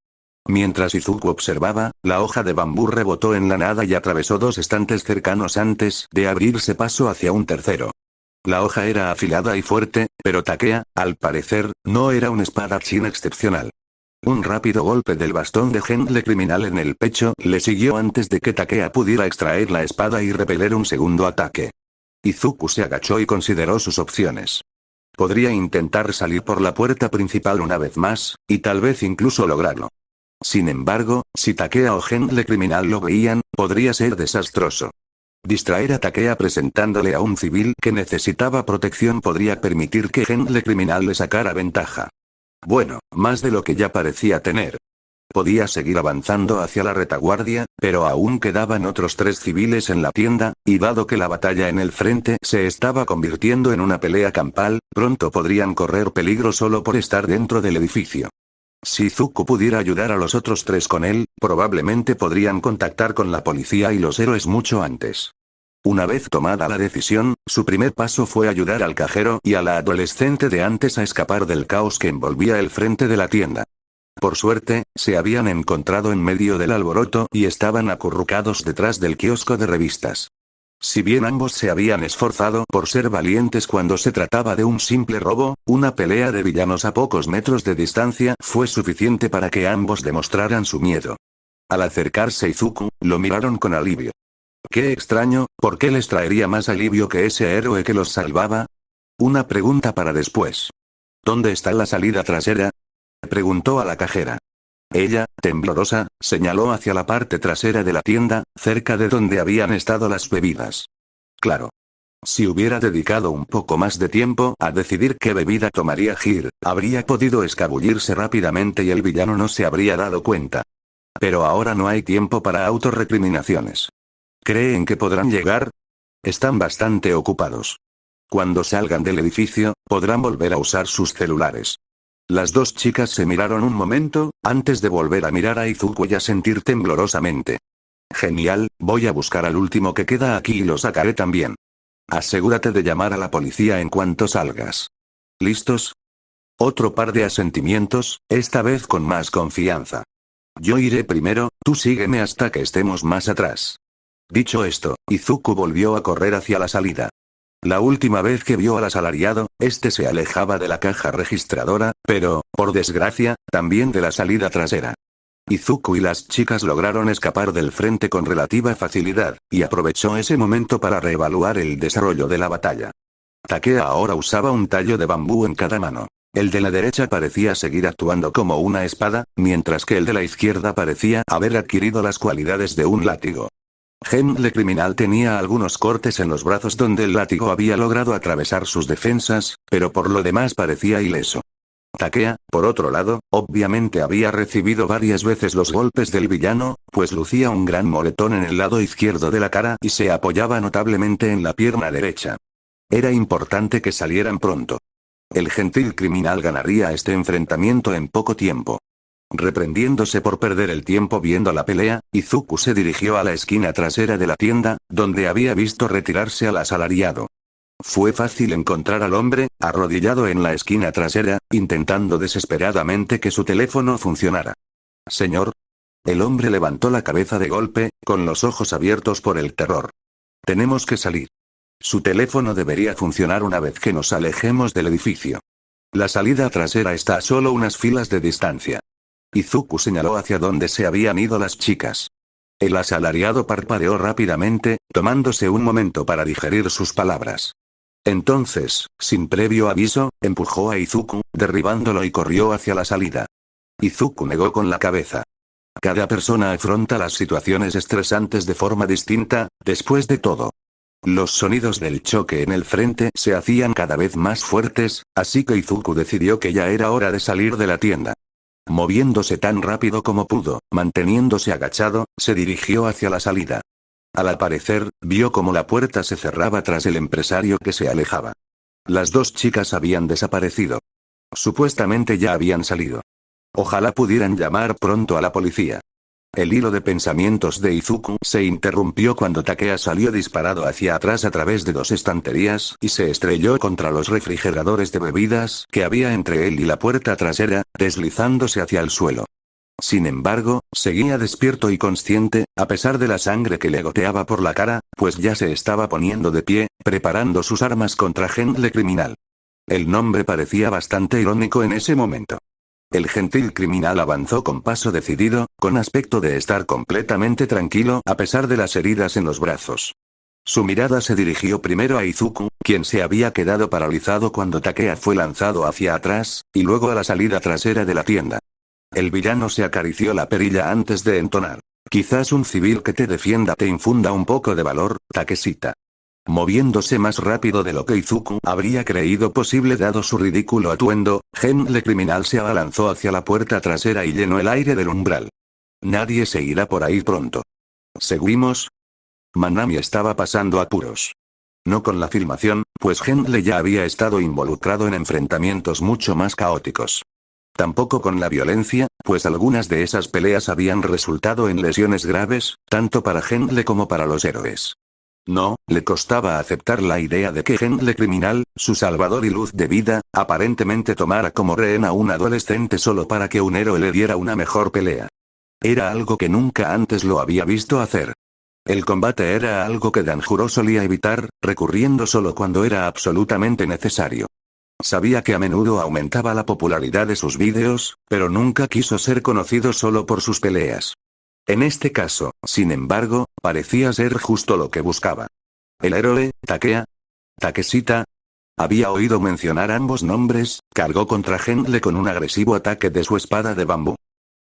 Mientras Izuku observaba, la hoja de bambú rebotó en la nada y atravesó dos estantes cercanos antes de abrirse paso hacia un tercero. La hoja era afilada y fuerte, pero Takea, al parecer, no era un espadachín excepcional. Un rápido golpe del bastón de Genle criminal en el pecho le siguió antes de que Takea pudiera extraer la espada y repeler un segundo ataque. Izuku se agachó y consideró sus opciones. Podría intentar salir por la puerta principal una vez más, y tal vez incluso lograrlo. Sin embargo, si Takea o Genle criminal lo veían, podría ser desastroso. Distraer a Takea presentándole a un civil que necesitaba protección podría permitir que Genle criminal le sacara ventaja. Bueno, más de lo que ya parecía tener. Podía seguir avanzando hacia la retaguardia, pero aún quedaban otros 3 civiles en la tienda, y dado que la batalla en el frente se estaba convirtiendo en una pelea campal, pronto podrían correr peligro solo por estar dentro del edificio. Si Izuku pudiera ayudar a los otros 3 con él, probablemente podrían contactar con la policía y los héroes mucho antes. Una vez tomada la decisión, su primer paso fue ayudar al cajero y a la adolescente de antes a escapar del caos que envolvía el frente de la tienda. Por suerte, se habían encontrado en medio del alboroto y estaban acurrucados detrás del kiosco de revistas. Si bien ambos se habían esforzado por ser valientes cuando se trataba de un simple robo, una pelea de villanos a pocos metros de distancia fue suficiente para que ambos demostraran su miedo. Al acercarse Izuku, lo miraron con alivio. Qué extraño, ¿por qué les traería más alivio que ese héroe que los salvaba? Una pregunta para después. ¿Dónde está la salida trasera?, preguntó a la cajera. Ella, temblorosa, señaló hacia la parte trasera de la tienda, cerca de donde habían estado las bebidas. Claro. Si hubiera dedicado un poco más de tiempo a decidir qué bebida tomaría Hir, habría podido escabullirse rápidamente y el villano no se habría dado cuenta. Pero ahora no hay tiempo para autorrecriminaciones. ¿Creen que podrán llegar? Están bastante ocupados. Cuando salgan del edificio, podrán volver a usar sus celulares. Las 2 chicas se miraron un momento, antes de volver a mirar a Izuku y a sentir temblorosamente. Genial, voy a buscar al último que queda aquí y lo sacaré también. Asegúrate de llamar a la policía en cuanto salgas. ¿Listos? Otro par de asentimientos, esta vez con más confianza. Yo iré primero, tú sígueme hasta que estemos más atrás. Dicho esto, Izuku volvió a correr hacia la salida. La última vez que vio al asalariado, este se alejaba de la caja registradora, pero, por desgracia, también de la salida trasera. Izuku y las chicas lograron escapar del frente con relativa facilidad, y aprovechó ese momento para reevaluar el desarrollo de la batalla. Takea ahora usaba un tallo de bambú en cada mano. El de la derecha parecía seguir actuando como una espada, mientras que el de la izquierda parecía haber adquirido las cualidades de un látigo. Genle criminal tenía algunos cortes en los brazos donde el látigo había logrado atravesar sus defensas, pero por lo demás parecía ileso. Takea, por otro lado, obviamente había recibido varias veces los golpes del villano, pues lucía un gran moretón en el lado izquierdo de la cara y se apoyaba notablemente en la pierna derecha. Era importante que salieran pronto. El gentil criminal ganaría este enfrentamiento en poco tiempo. Reprendiéndose por perder el tiempo viendo la pelea, Izuku se dirigió a la esquina trasera de la tienda, donde había visto retirarse al asalariado. Fue fácil encontrar al hombre, arrodillado en la esquina trasera, intentando desesperadamente que su teléfono funcionara. «Señor». El hombre levantó la cabeza de golpe, con los ojos abiertos por el terror. «Tenemos que salir. Su teléfono debería funcionar una vez que nos alejemos del edificio. La salida trasera está a solo unas filas de distancia». Izuku señaló hacia donde se habían ido las chicas. El asalariado parpadeó rápidamente, tomándose un momento para digerir sus palabras. Entonces, sin previo aviso, empujó a Izuku, derribándolo y corrió hacia la salida. Izuku negó con la cabeza. Cada persona afronta las situaciones estresantes de forma distinta, después de todo. Los sonidos del choque en el frente se hacían cada vez más fuertes, así que Izuku decidió que ya era hora de salir de la tienda. Moviéndose tan rápido como pudo, manteniéndose agachado, se dirigió hacia la salida. Al aparecer, vio cómo la puerta se cerraba tras el empresario que se alejaba. Las 2 chicas habían desaparecido. Supuestamente ya habían salido. Ojalá pudieran llamar pronto a la policía. El hilo de pensamientos de Izuku se interrumpió cuando Takea salió disparado hacia atrás a través de 2 estanterías y se estrelló contra los refrigeradores de bebidas que había entre él y la puerta trasera, deslizándose hacia el suelo. Sin embargo, seguía despierto y consciente, a pesar de la sangre que le goteaba por la cara, pues ya se estaba poniendo de pie, preparando sus armas contra Gentle Criminal. El nombre parecía bastante irónico en ese momento. El gentil criminal avanzó con paso decidido, con aspecto de estar completamente tranquilo a pesar de las heridas en los brazos. Su mirada se dirigió primero a Izuku, quien se había quedado paralizado cuando Takea fue lanzado hacia atrás, y luego a la salida trasera de la tienda. El villano se acarició la perilla antes de entonar. Quizás un civil que te defienda te infunda un poco de valor, Takeshita. Moviéndose más rápido de lo que Izuku habría creído posible dado su ridículo atuendo, Gentle Criminal se abalanzó hacia la puerta trasera y llenó el aire del umbral. Nadie se irá por ahí pronto. ¿Seguimos? Manami estaba pasando apuros. No con la filmación, pues Gentle ya había estado involucrado en enfrentamientos mucho más caóticos. Tampoco con la violencia, pues algunas de esas peleas habían resultado en lesiones graves, tanto para Gentle como para los héroes. No, le costaba aceptar la idea de que Gentle Criminal, su salvador y luz de vida, aparentemente tomara como rehén a un adolescente solo para que un héroe le diera una mejor pelea. Era algo que nunca antes lo había visto hacer. El combate era algo que Danjuro solía evitar, recurriendo solo cuando era absolutamente necesario. Sabía que a menudo aumentaba la popularidad de sus vídeos, pero nunca quiso ser conocido solo por sus peleas. En este caso, sin embargo, parecía ser justo lo que buscaba. El héroe, Takeshita, había oído mencionar ambos nombres, cargó contra Gentle con un agresivo ataque de su espada de bambú.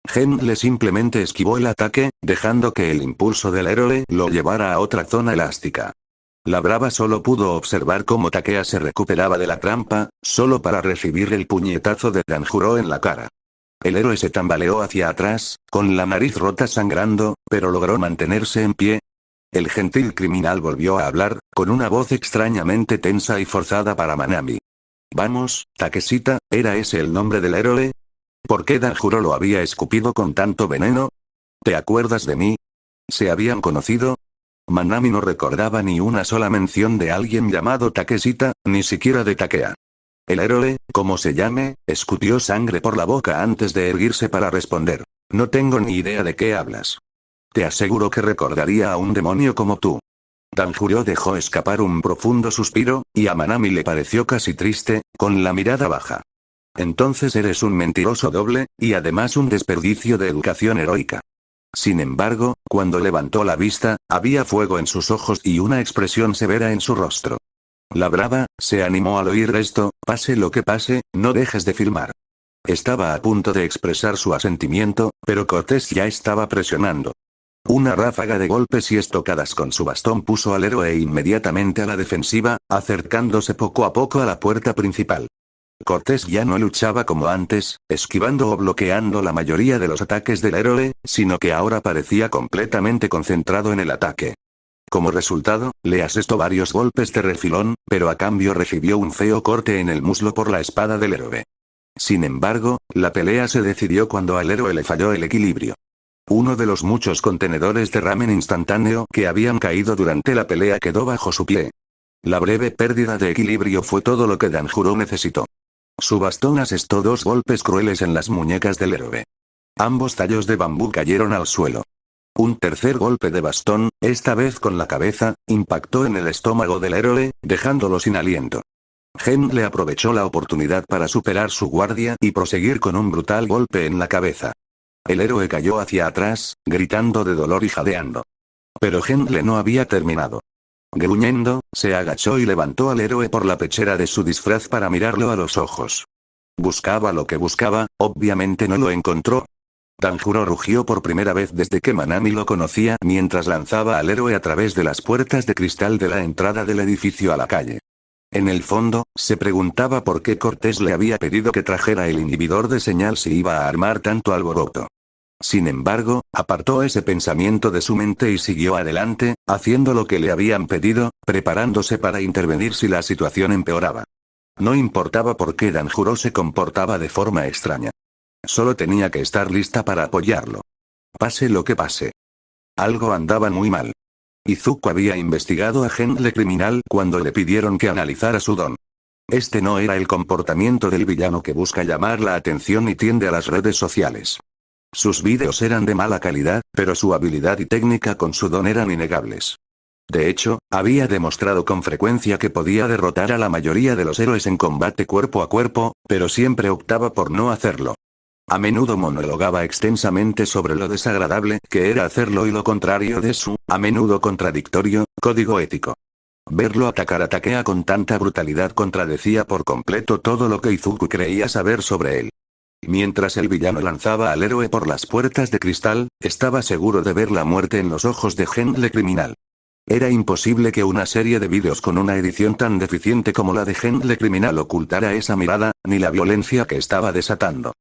Gentle simplemente esquivó el ataque, dejando que el impulso del héroe lo llevara a otra zona elástica. La brava solo pudo observar cómo Takea se recuperaba de la trampa, solo para recibir el puñetazo de Danjuro en la cara. El héroe se tambaleó hacia atrás, con la nariz rota sangrando, pero logró mantenerse en pie. El gentil criminal volvió a hablar, con una voz extrañamente tensa y forzada para Manami. Vamos, Takeshita, ¿era ese el nombre del héroe? ¿Por qué Danjuro lo había escupido con tanto veneno? ¿Te acuerdas de mí? ¿Se habían conocido? Manami no recordaba ni una sola mención de alguien llamado Takeshita, ni siquiera de Takea. El héroe, como se llame, escupió sangre por la boca antes de erguirse para responder. No tengo ni idea de qué hablas. Te aseguro que recordaría a un demonio como tú. Danjuro dejó escapar un profundo suspiro, y a Manami le pareció casi triste, con la mirada baja. Entonces eres un mentiroso doble, y además un desperdicio de educación heroica. Sin embargo, cuando levantó la vista, había fuego en sus ojos y una expresión severa en su rostro. La brava, se animó al oír esto, pase lo que pase, no dejes de filmar. Estaba a punto de expresar su asentimiento, pero Cortés ya estaba presionando. Una ráfaga de golpes y estocadas con su bastón puso al héroe inmediatamente a la defensiva, acercándose poco a poco a la puerta principal. Cortés ya no luchaba como antes, esquivando o bloqueando la mayoría de los ataques del héroe, sino que ahora parecía completamente concentrado en el ataque. Como resultado, le asestó varios golpes de refilón, pero a cambio recibió un feo corte en el muslo por la espada del héroe. Sin embargo, la pelea se decidió cuando al héroe le falló el equilibrio. Uno de los muchos contenedores de ramen instantáneo que habían caído durante la pelea quedó bajo su pie. La breve pérdida de equilibrio fue todo lo que Danjuro necesitó. Su bastón asestó 2 golpes crueles en las muñecas del héroe. Ambos tallos de bambú cayeron al suelo. Un tercer golpe de bastón, esta vez con la cabeza, impactó en el estómago del héroe, dejándolo sin aliento. Gentle aprovechó la oportunidad para superar su guardia y proseguir con un brutal golpe en la cabeza. El héroe cayó hacia atrás, gritando de dolor y jadeando. Pero Gentle no había terminado. Gruñendo, se agachó y levantó al héroe por la pechera de su disfraz para mirarlo a los ojos. Buscaba lo que buscaba, obviamente no lo encontró. Danjuro rugió por primera vez desde que Manami lo conocía mientras lanzaba al héroe a través de las puertas de cristal de la entrada del edificio a la calle. En el fondo, se preguntaba por qué Cortés le había pedido que trajera el inhibidor de señal si iba a armar tanto alboroto. Sin embargo, apartó ese pensamiento de su mente y siguió adelante, haciendo lo que le habían pedido, preparándose para intervenir si la situación empeoraba. No importaba por qué Danjuro se comportaba de forma extraña. Solo tenía que estar lista para apoyarlo. pase lo que pase. Algo andaba muy mal. Izuku había investigado a Genle Criminal cuando le pidieron que analizara su don. Este no era el comportamiento del villano que busca llamar la atención y tiende a las redes sociales. Sus vídeos eran de mala calidad, pero su habilidad y técnica con su don eran innegables. De hecho, había demostrado con frecuencia que podía derrotar a la mayoría de los héroes en combate cuerpo a cuerpo, pero siempre optaba por no hacerlo. A menudo monologaba extensamente sobre lo desagradable que era hacerlo y lo contrario de su, a menudo contradictorio, código ético. Verlo atacar a Takea con tanta brutalidad contradecía por completo todo lo que Izuku creía saber sobre él. Mientras el villano lanzaba al héroe por las puertas de cristal, estaba seguro de ver la muerte en los ojos de Genle Criminal. Era imposible que una serie de vídeos con una edición tan deficiente como la de Genle Criminal ocultara esa mirada, ni la violencia que estaba desatando.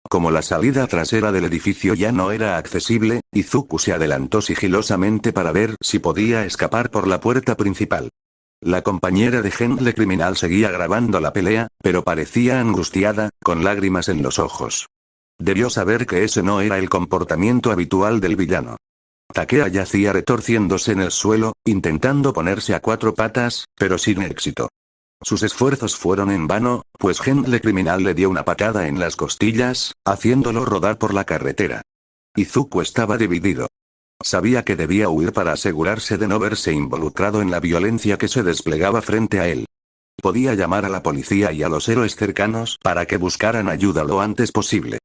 Como la salida trasera del edificio ya no era accesible, Izuku se adelantó sigilosamente para ver si podía escapar por la puerta principal. La compañera de Genle Criminal seguía grabando la pelea, pero parecía angustiada, con lágrimas en los ojos. Debió saber que ese no era el comportamiento habitual del villano. Takea yacía retorciéndose en el suelo, intentando ponerse a cuatro patas, pero sin éxito. Sus esfuerzos fueron en vano, pues Genle Criminal le dio una patada en las costillas, haciéndolo rodar por la carretera. Izuku estaba dividido. Sabía que debía huir para asegurarse de no verse involucrado en la violencia que se desplegaba frente a él. Podía llamar a la policía y a los héroes cercanos para que buscaran ayuda lo antes posible.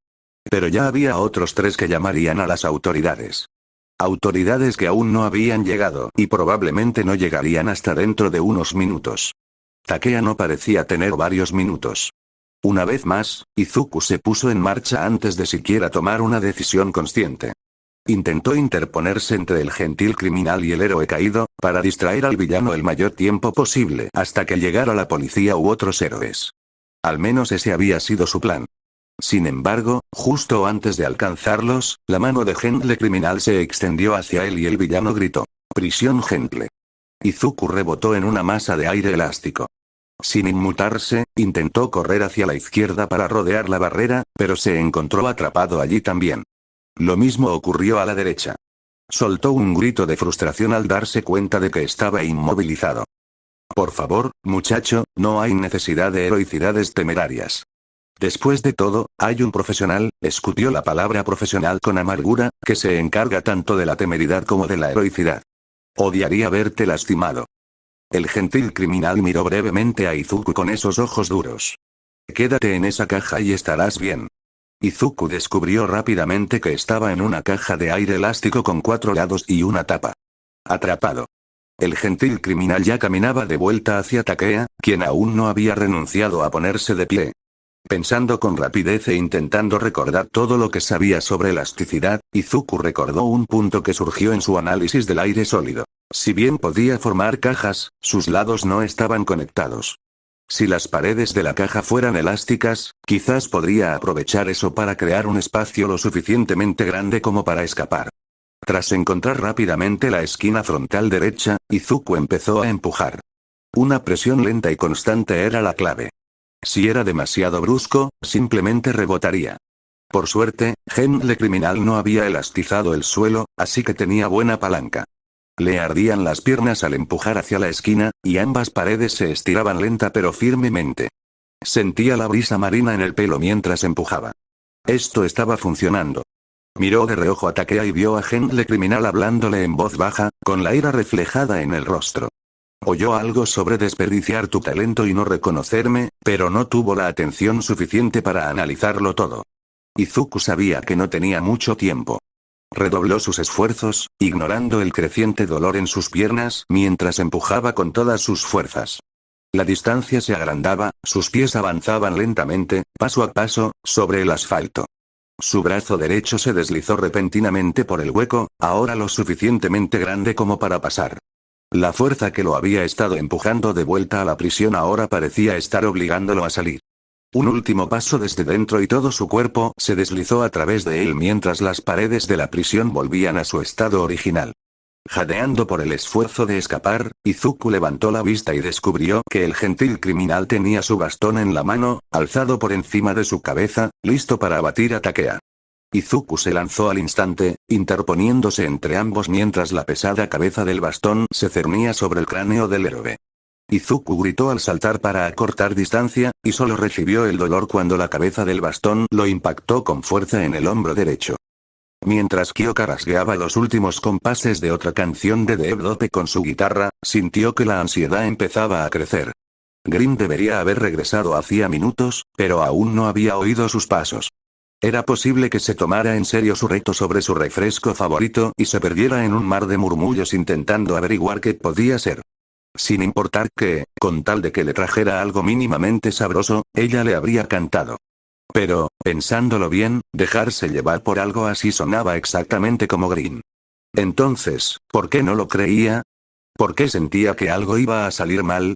Pero ya había otros tres que llamarían a las autoridades. Autoridades que aún no habían llegado, y probablemente no llegarían hasta dentro de unos minutos. Takea no parecía tener varios minutos. Una vez más, Izuku se puso en marcha antes de siquiera tomar una decisión consciente. Intentó interponerse entre el gentil criminal y el héroe caído, para distraer al villano el mayor tiempo posible hasta que llegara la policía u otros héroes. Al menos ese había sido su plan. Sin embargo, justo antes de alcanzarlos, la mano de Genle Criminal se extendió hacia él y el villano gritó: «Prisión Genle». Izuku rebotó en una masa de aire elástico. Sin inmutarse, intentó correr hacia la izquierda para rodear la barrera, pero se encontró atrapado allí también. Lo mismo ocurrió a la derecha. Soltó un grito de frustración al darse cuenta de que estaba inmovilizado. «Por favor, muchacho, no hay necesidad de heroicidades temerarias. Después de todo, hay un profesional», escutió la palabra profesional con amargura, «que se encarga tanto de la temeridad como de la heroicidad. Odiaría verte lastimado». El gentil criminal miró brevemente a Izuku con esos ojos duros. «Quédate en esa caja y estarás bien». Izuku descubrió rápidamente que estaba en una caja de aire elástico con 4 lados y una tapa. Atrapado. El gentil criminal ya caminaba de vuelta hacia Takea, quien aún no había renunciado a ponerse de pie. Pensando con rapidez e intentando recordar todo lo que sabía sobre elasticidad, Izuku recordó un punto que surgió en su análisis del aire sólido. Si bien podía formar cajas, sus lados no estaban conectados. Si las paredes de la caja fueran elásticas, quizás podría aprovechar eso para crear un espacio lo suficientemente grande como para escapar. Tras encontrar rápidamente la esquina frontal derecha, Izuku empezó a empujar. Una presión lenta y constante era la clave. Si era demasiado brusco, simplemente rebotaría. Por suerte, Genle Criminal no había elastizado el suelo, así que tenía buena palanca. Le ardían las piernas al empujar hacia la esquina, y ambas paredes se estiraban lenta pero firmemente. Sentía la brisa marina en el pelo mientras empujaba. Esto estaba funcionando. Miró de reojo a Takea y vio a Genle Criminal hablándole en voz baja, con la ira reflejada en el rostro. Oyó algo sobre desperdiciar tu talento y no reconocerme, pero no tuvo la atención suficiente para analizarlo todo. Izuku sabía que no tenía mucho tiempo. Redobló sus esfuerzos, ignorando el creciente dolor en sus piernas mientras empujaba con todas sus fuerzas. La distancia se agrandaba, sus pies avanzaban lentamente, paso a paso, sobre el asfalto. Su brazo derecho se deslizó repentinamente por el hueco, ahora lo suficientemente grande como para pasar. La fuerza que lo había estado empujando de vuelta a la prisión ahora parecía estar obligándolo a salir. Un último paso desde dentro y todo su cuerpo se deslizó a través de él mientras las paredes de la prisión volvían a su estado original. Jadeando por el esfuerzo de escapar, Izuku levantó la vista y descubrió que el gentil criminal tenía su bastón en la mano, alzado por encima de su cabeza, listo para abatir a Takea. Izuku se lanzó al instante, interponiéndose entre ambos mientras la pesada cabeza del bastón se cernía sobre el cráneo del héroe. Izuku gritó al saltar para acortar distancia, y solo recibió el dolor cuando la cabeza del bastón lo impactó con fuerza en el hombro derecho. Mientras Kyoka rasgueaba los últimos compases de otra canción de Deep con su guitarra, sintió que la ansiedad empezaba a crecer. Green debería haber regresado hacía minutos, pero aún no había oído sus pasos. Era posible que se tomara en serio su reto sobre su refresco favorito y se perdiera en un mar de murmullos intentando averiguar qué podía ser. Sin importar que, con tal de que le trajera algo mínimamente sabroso, ella le habría cantado. Pero, pensándolo bien, dejarse llevar por algo así sonaba exactamente como Green. Entonces, ¿por qué no lo creía? ¿Por qué sentía que algo iba a salir mal?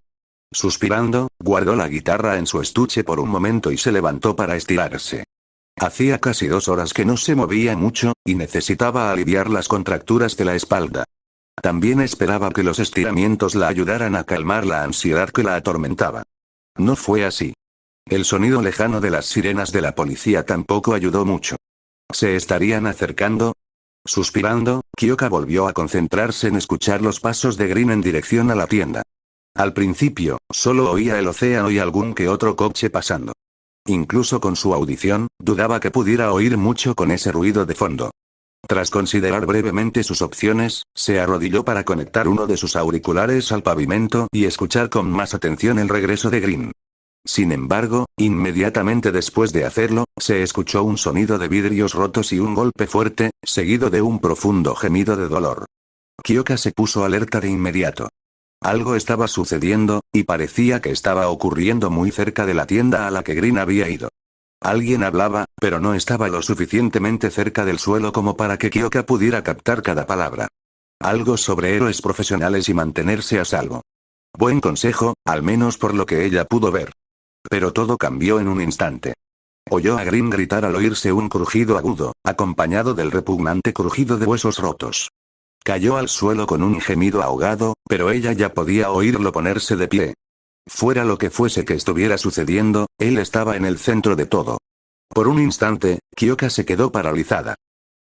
Suspirando, guardó la guitarra en su estuche por un momento y se levantó para estirarse. Hacía casi 2 horas que no se movía mucho, y necesitaba aliviar las contracturas de la espalda. También esperaba que los estiramientos la ayudaran a calmar la ansiedad que la atormentaba. No fue así. El sonido lejano de las sirenas de la policía tampoco ayudó mucho. ¿Se estarían acercando? Suspirando, Kyoka volvió a concentrarse en escuchar los pasos de Green en dirección a la tienda. Al principio, solo oía el océano y algún que otro coche pasando. Incluso con su audición, dudaba que pudiera oír mucho con ese ruido de fondo. Tras considerar brevemente sus opciones, se arrodilló para conectar uno de sus auriculares al pavimento y escuchar con más atención el regreso de Green. Sin embargo, inmediatamente después de hacerlo, se escuchó un sonido de vidrios rotos y un golpe fuerte, seguido de un profundo gemido de dolor. Kyoka se puso alerta de inmediato. Algo estaba sucediendo, y parecía que estaba ocurriendo muy cerca de la tienda a la que Green había ido. Alguien hablaba, pero no estaba lo suficientemente cerca del suelo como para que Kyoka pudiera captar cada palabra. Algo sobre héroes profesionales y mantenerse a salvo. Buen consejo, al menos por lo que ella pudo ver. Pero todo cambió en un instante. Oyó a Green gritar al oírse un crujido agudo, acompañado del repugnante crujido de huesos rotos. Cayó al suelo con un gemido ahogado, pero ella ya podía oírlo ponerse de pie. Fuera lo que fuese que estuviera sucediendo, él estaba en el centro de todo. Por un instante, Kyoka se quedó paralizada.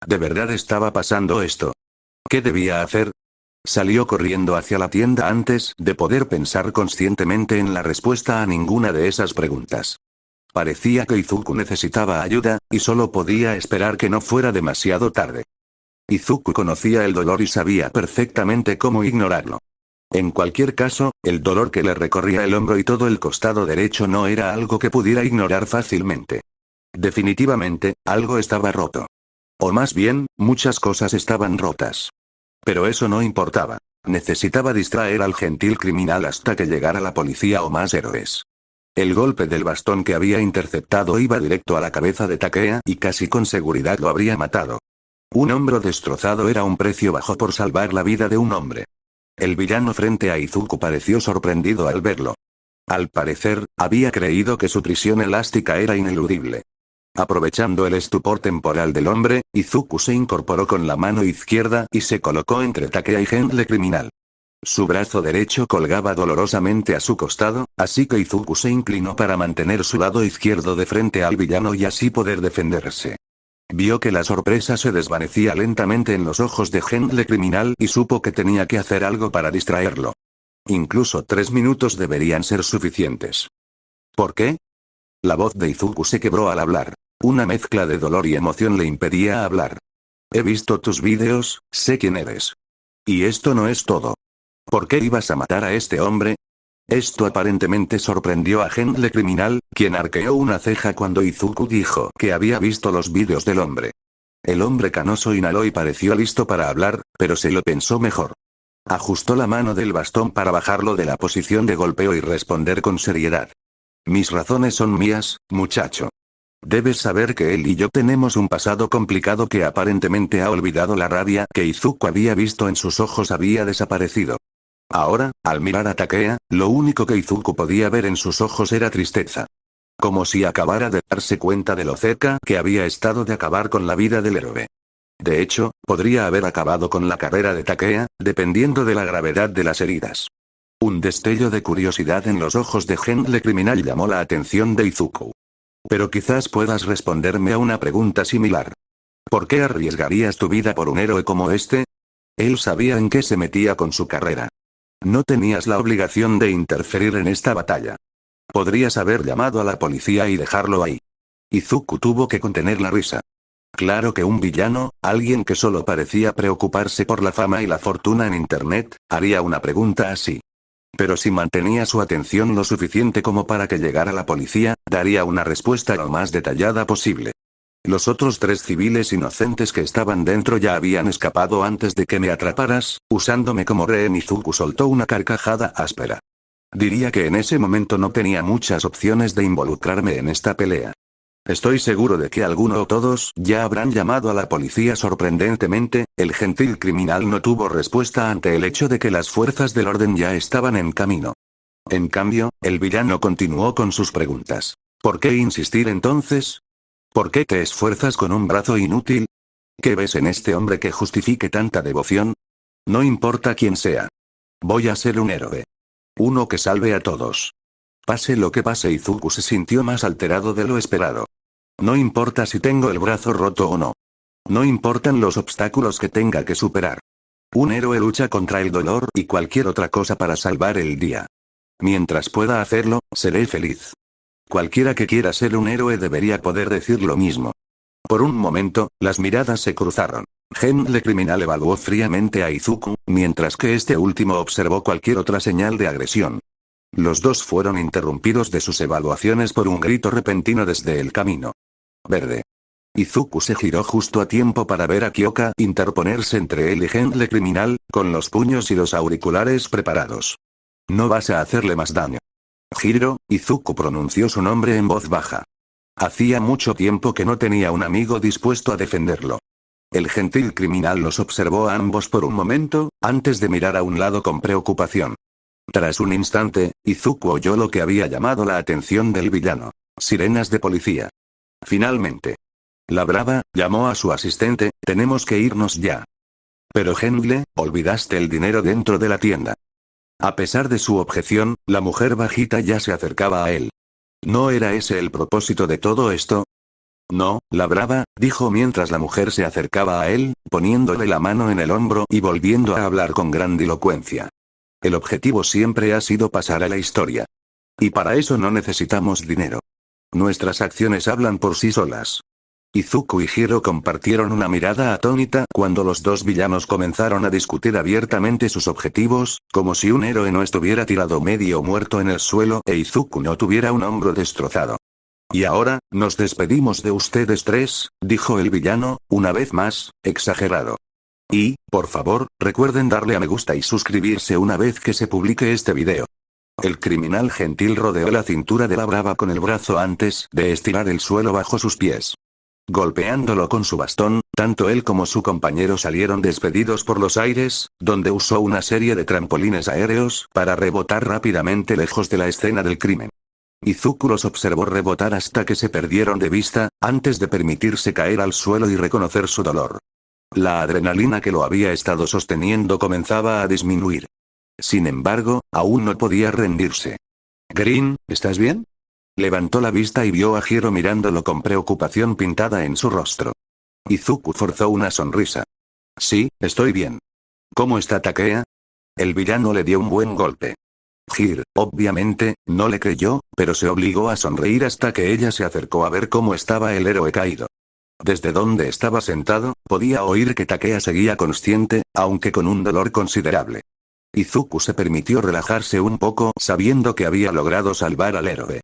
¿De verdad estaba pasando esto? ¿Qué debía hacer? Salió corriendo hacia la tienda antes de poder pensar conscientemente en la respuesta a ninguna de esas preguntas. Parecía que Izuku necesitaba ayuda, y solo podía esperar que no fuera demasiado tarde. Izuku conocía el dolor y sabía perfectamente cómo ignorarlo. En cualquier caso, el dolor que le recorría el hombro y todo el costado derecho no era algo que pudiera ignorar fácilmente. Definitivamente, algo estaba roto. O más bien, muchas cosas estaban rotas. Pero eso no importaba. Necesitaba distraer al gentil criminal hasta que llegara la policía o más héroes. El golpe del bastón que había interceptado iba directo a la cabeza de Takea y casi con seguridad lo habría matado. Un hombro destrozado era un precio bajo por salvar la vida de un hombre. El villano frente a Izuku pareció sorprendido al verlo. Al parecer, había creído que su prisión elástica era ineludible. Aprovechando el estupor temporal del hombre, Izuku se incorporó con la mano izquierda y se colocó entre Takea y Gentle Criminal. Su brazo derecho colgaba dolorosamente a su costado, así que Izuku se inclinó para mantener su lado izquierdo de frente al villano y así poder defenderse. Vio que la sorpresa se desvanecía lentamente en los ojos de Gentle Criminal y supo que tenía que hacer algo para distraerlo. Incluso 3 minutos deberían ser suficientes. ¿Por qué? La voz de Izuku se quebró al hablar. Una mezcla de dolor y emoción le impedía hablar. He visto tus vídeos, sé quién eres. Y esto no es todo. ¿Por qué ibas a matar a este hombre? Esto aparentemente sorprendió a Gentle Criminal, quien arqueó una ceja cuando Izuku dijo que había visto los vídeos del hombre. El hombre canoso inhaló y pareció listo para hablar, pero se lo pensó mejor. Ajustó la mano del bastón para bajarlo de la posición de golpeo y responder con seriedad. Mis razones son mías, muchacho. Debes saber que él y yo tenemos un pasado complicado que aparentemente ha olvidado la rabia que Izuku había visto en sus ojos había desaparecido. Ahora, al mirar a Takea, lo único que Izuku podía ver en sus ojos era tristeza. Como si acabara de darse cuenta de lo cerca que había estado de acabar con la vida del héroe. De hecho, podría haber acabado con la carrera de Takea, dependiendo de la gravedad de las heridas. Un destello de curiosidad en los ojos de Gentle Criminal llamó la atención de Izuku. Pero quizás puedas responderme a una pregunta similar. ¿Por qué arriesgarías tu vida por un héroe como este? Él sabía en qué se metía con su carrera. No tenías la obligación de interferir en esta batalla. Podrías haber llamado a la policía y dejarlo ahí. Izuku tuvo que contener la risa. Claro que un villano, alguien que solo parecía preocuparse por la fama y la fortuna en internet, haría una pregunta así. Pero si mantenía su atención lo suficiente como para que llegara la policía, daría una respuesta lo más detallada posible. Los otros 3 civiles inocentes que estaban dentro ya habían escapado antes de que me atraparas, usándome como rehén. Izuku soltó una carcajada áspera. Diría que en ese momento no tenía muchas opciones de involucrarme en esta pelea. Estoy seguro de que alguno o todos ya habrán llamado a la policía. Sorprendentemente, el gentil criminal no tuvo respuesta ante el hecho de que las fuerzas del orden ya estaban en camino. En cambio, el villano continuó con sus preguntas. ¿Por qué insistir entonces? ¿Por qué te esfuerzas con un brazo inútil? ¿Qué ves en este hombre que justifique tanta devoción? No importa quién sea. Voy a ser un héroe. Uno que salve a todos. Pase lo que pase. Izuku se sintió más alterado de lo esperado. No importa si tengo el brazo roto o no. No importan los obstáculos que tenga que superar. Un héroe lucha contra el dolor y cualquier otra cosa para salvar el día. Mientras pueda hacerlo, seré feliz. Cualquiera que quiera ser un héroe debería poder decir lo mismo. Por un momento, las miradas se cruzaron. Gentle criminal evaluó fríamente a Izuku, mientras que este último observó cualquier otra señal de agresión. Los dos fueron interrumpidos de sus evaluaciones por un grito repentino desde el camino. Verde. Izuku se giró justo a tiempo para ver a Kyoka interponerse entre él y Gentle criminal, con los puños y los auriculares preparados. No vas a hacerle más daño. Hiro, Izuku pronunció su nombre en voz baja. Hacía mucho tiempo que no tenía un amigo dispuesto a defenderlo. El gentil criminal los observó a ambos por un momento, antes de mirar a un lado con preocupación. Tras un instante, Izuku oyó lo que había llamado la atención del villano. Sirenas de policía. Finalmente. La brava, llamó a su asistente, tenemos que irnos ya. Pero Gentle, olvidaste el dinero dentro de la tienda. A pesar de su objeción, la mujer bajita ya se acercaba a él. ¿No era ese el propósito de todo esto? No, la brava, dijo mientras la mujer se acercaba a él, poniéndole la mano en el hombro y volviendo a hablar con grandilocuencia. El objetivo siempre ha sido pasar a la historia. Y para eso no necesitamos dinero. Nuestras acciones hablan por sí solas. Izuku y Hiro compartieron una mirada atónita cuando los dos villanos comenzaron a discutir abiertamente sus objetivos, como si un héroe no estuviera tirado medio muerto en el suelo e Izuku no tuviera un hombro destrozado. Y ahora, nos despedimos de ustedes 3, dijo el villano, una vez más, exagerado. Y, por favor, recuerden darle a me gusta y suscribirse una vez que se publique este video. El criminal gentil rodeó la cintura de la brava con el brazo antes de estirar el suelo bajo sus pies. Golpeándolo con su bastón, tanto él como su compañero salieron despedidos por los aires, donde usó una serie de trampolines aéreos para rebotar rápidamente lejos de la escena del crimen. Izuku los observó rebotar hasta que se perdieron de vista, antes de permitirse caer al suelo y reconocer su dolor. La adrenalina que lo había estado sosteniendo comenzaba a disminuir. Sin embargo, aún no podía rendirse. Green, ¿estás bien? Levantó la vista y vio a Hiro mirándolo con preocupación pintada en su rostro. Izuku forzó una sonrisa. Sí, estoy bien. ¿Cómo está Takea? El villano le dio un buen golpe. Hiro, obviamente, no le creyó, pero se obligó a sonreír hasta que ella se acercó a ver cómo estaba el héroe caído. Desde donde estaba sentado, podía oír que Takea seguía consciente, aunque con un dolor considerable. Izuku se permitió relajarse un poco sabiendo que había logrado salvar al héroe.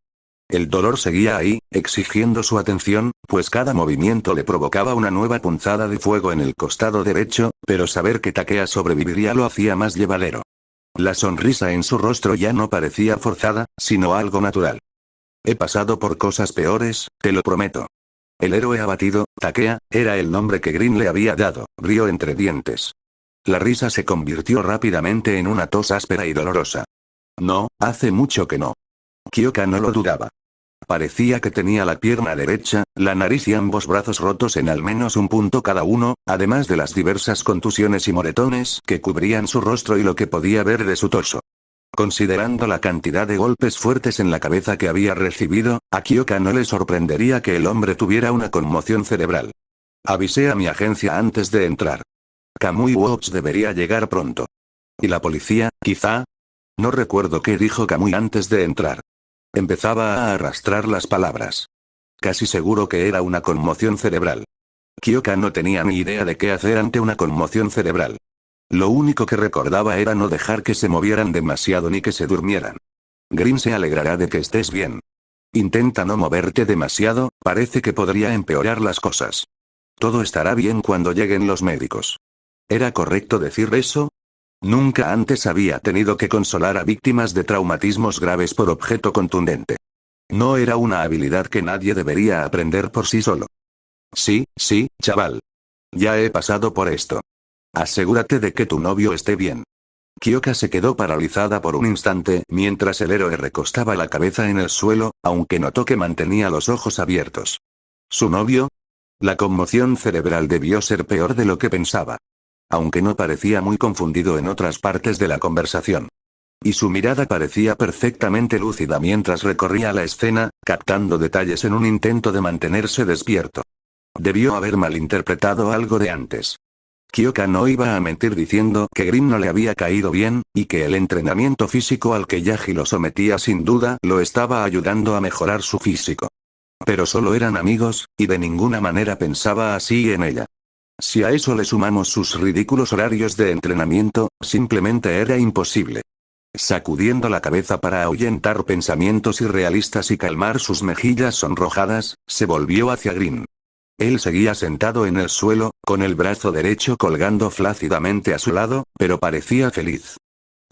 El dolor seguía ahí, exigiendo su atención, pues cada movimiento le provocaba una nueva punzada de fuego en el costado derecho, pero saber que Takea sobreviviría lo hacía más llevadero. La sonrisa en su rostro ya no parecía forzada, sino algo natural. He pasado por cosas peores, te lo prometo. El héroe abatido, Takea, era el nombre que Green le había dado, rió entre dientes. La risa se convirtió rápidamente en una tos áspera y dolorosa. No, hace mucho que no. Kyoka no lo dudaba. Parecía que tenía la pierna derecha, la nariz y ambos brazos rotos en al menos un punto cada uno, además de las diversas contusiones y moretones que cubrían su rostro y lo que podía ver de su torso. Considerando la cantidad de golpes fuertes en la cabeza que había recibido, a Kyoka no le sorprendería que el hombre tuviera una conmoción cerebral. Avisé a mi agencia antes de entrar. Kamui Watch debería llegar pronto. ¿Y la policía, quizá? No recuerdo qué dijo Kamui antes de entrar. Empezaba a arrastrar las palabras. Casi seguro que era una conmoción cerebral. Kyoka no tenía ni idea de qué hacer ante una conmoción cerebral. Lo único que recordaba era no dejar que se movieran demasiado ni que se durmieran. Green se alegrará de que estés bien. Intenta no moverte demasiado, parece que podría empeorar las cosas. Todo estará bien cuando lleguen los médicos. ¿Era correcto decir eso? Nunca antes había tenido que consolar a víctimas de traumatismos graves por objeto contundente. No era una habilidad que nadie debería aprender por sí solo. Sí, chaval. Ya he pasado por esto. Asegúrate de que tu novio esté bien. Kyoka se quedó paralizada por un instante mientras el héroe recostaba la cabeza en el suelo, aunque notó que mantenía los ojos abiertos. ¿Su novio? La conmoción cerebral debió ser peor de lo que pensaba. Aunque no parecía muy confundido en otras partes de la conversación. Y su mirada parecía perfectamente lúcida mientras recorría la escena, captando detalles en un intento de mantenerse despierto. Debió haber malinterpretado algo de antes. Kyoka no iba a mentir diciendo que Grim no le había caído bien, y que el entrenamiento físico al que Yaji lo sometía sin duda lo estaba ayudando a mejorar su físico. Pero solo eran amigos, y de ninguna manera pensaba así en ella. Si a eso le sumamos sus ridículos horarios de entrenamiento, simplemente era imposible. Sacudiendo la cabeza para ahuyentar pensamientos irrealistas y calmar sus mejillas sonrojadas, se volvió hacia Green. Él seguía sentado en el suelo, con el brazo derecho colgando flácidamente a su lado, pero parecía feliz.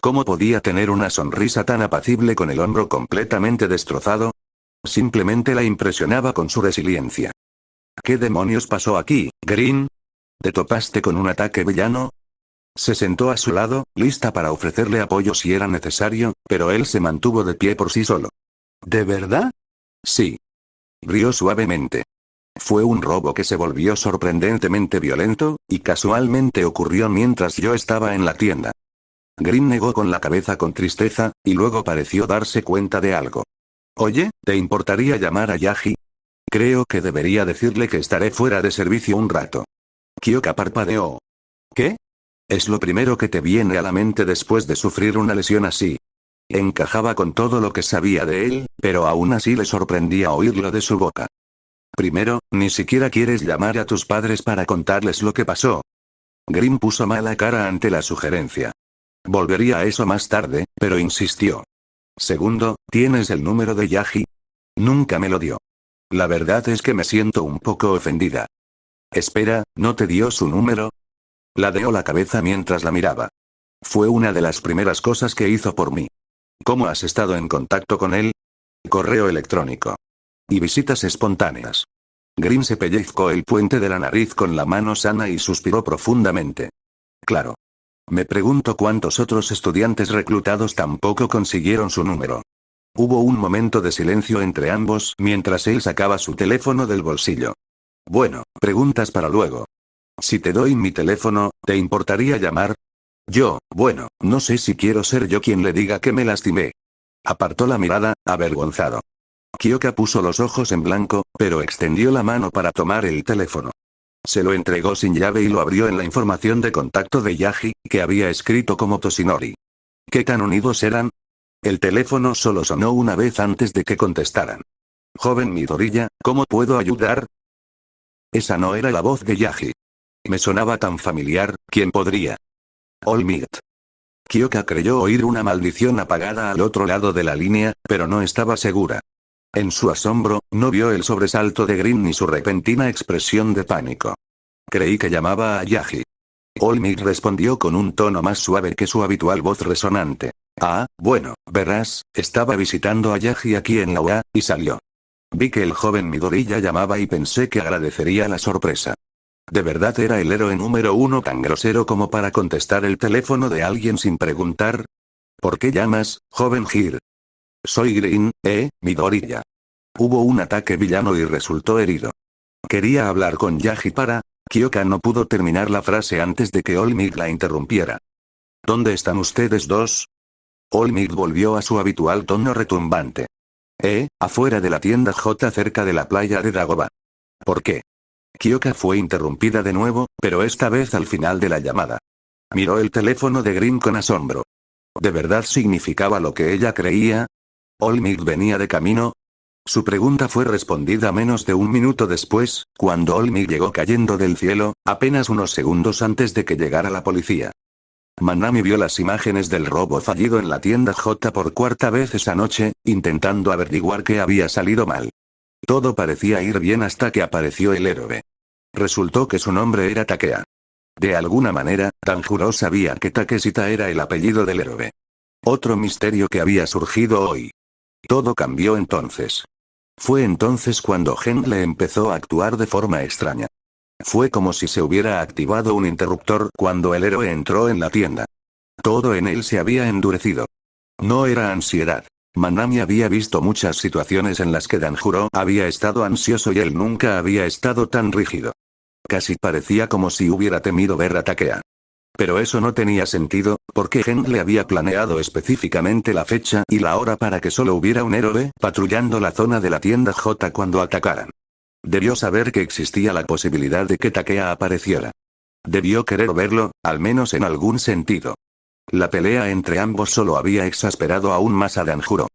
¿Cómo podía tener una sonrisa tan apacible con el hombro completamente destrozado? Simplemente la impresionaba con su resiliencia. ¿Qué demonios pasó aquí, Green? ¿Te topaste con un ataque villano? Se sentó a su lado, lista para ofrecerle apoyo si era necesario, pero él se mantuvo de pie por sí solo. ¿De verdad? Sí. Rió suavemente. Fue un robo que se volvió sorprendentemente violento, y casualmente ocurrió mientras yo estaba en la tienda. Green negó con la cabeza con tristeza, y luego pareció darse cuenta de algo. Oye, ¿te importaría llamar a Yaji? Creo que debería decirle que estaré fuera de servicio un rato. Kyoka parpadeó. ¿Qué? Es lo primero que te viene a la mente después de sufrir una lesión así. Encajaba con todo lo que sabía de él, pero aún así le sorprendía oírlo de su boca. Primero, ni siquiera quieres llamar a tus padres para contarles lo que pasó. Green puso mala cara ante la sugerencia. Volvería a eso más tarde, pero insistió. Segundo, ¿tienes el número de Yaji? Nunca me lo dio. La verdad es que me siento un poco ofendida. Espera, ¿no te dio su número? Ladeó la cabeza mientras la miraba. Fue una de las primeras cosas que hizo por mí. ¿Cómo has estado en contacto con él? Correo electrónico. Y visitas espontáneas. Green se pellizcó el puente de la nariz con la mano sana y suspiró profundamente. Claro. Me pregunto cuántos otros estudiantes reclutados tampoco consiguieron su número. Hubo un momento de silencio entre ambos mientras él sacaba su teléfono del bolsillo. Bueno, preguntas para luego. Si te doy mi teléfono, ¿te importaría llamar? Bueno, no sé si quiero ser yo quien le diga que me lastimé. Apartó la mirada, avergonzado. Kyoka puso los ojos en blanco, pero extendió la mano para tomar el teléfono. Se lo entregó sin llave y lo abrió en la información de contacto de Yaji, que había escrito como Toshinori. ¿Qué tan unidos eran? El teléfono solo sonó una vez antes de que contestaran. Joven Midoriya, ¿cómo puedo ayudar? Esa no era la voz de Yaji. Me sonaba tan familiar, ¿quién podría? All Might. Kyoka creyó oír una maldición apagada al otro lado de la línea, pero no estaba segura. En su asombro, no vio el sobresalto de Green ni su repentina expresión de pánico. Creí que llamaba a Yaji. All Might respondió con un tono más suave que su habitual voz resonante. Ah, bueno, verás, estaba visitando a Yaji aquí en la UA, y salió. Vi que el joven Midoriya llamaba y pensé que agradecería la sorpresa. ¿De verdad era el héroe número uno tan grosero como para contestar el teléfono de alguien sin preguntar? ¿Por qué llamas, joven Gir? Soy Green, Midoriya. Hubo un ataque villano y resultó herido. Quería hablar con Yaji para... Kyoka no pudo terminar la frase antes de que All Might la interrumpiera. ¿Dónde están ustedes dos? All Might volvió a su habitual tono retumbante. Afuera de la tienda J cerca de la playa de Dagoba. ¿Por qué? Kyoka fue interrumpida de nuevo, pero esta vez al final de la llamada. Miró el teléfono de Green con asombro. ¿De verdad significaba lo que ella creía? ¿Olmec venía de camino? Su pregunta fue respondida menos de un minuto después, cuando Olmec llegó cayendo del cielo, apenas unos segundos antes de que llegara la policía. Manami vio las imágenes del robo fallido en la tienda J por cuarta vez esa noche, intentando averiguar qué había salido mal. Todo parecía ir bien hasta que apareció el héroe. Resultó que su nombre era Takea. De alguna manera, Tanjiro sabía que Takeshita era el apellido del héroe. Otro misterio que había surgido hoy. Todo cambió entonces. Fue entonces cuando Genle empezó a actuar de forma extraña. Fue como si se hubiera activado un interruptor cuando el héroe entró en la tienda. Todo en él se había endurecido. No era ansiedad. Manami había visto muchas situaciones en las que Danjuro había estado ansioso y él nunca había estado tan rígido. Casi parecía como si hubiera temido ver a Takea. Pero eso no tenía sentido, porque Genle había planeado específicamente la fecha y la hora para que solo hubiera un héroe patrullando la zona de la tienda J cuando atacaran. Debió saber que existía la posibilidad de que Takea apareciera. Debió querer verlo, al menos en algún sentido. La pelea entre ambos solo había exasperado aún más a Danjuro.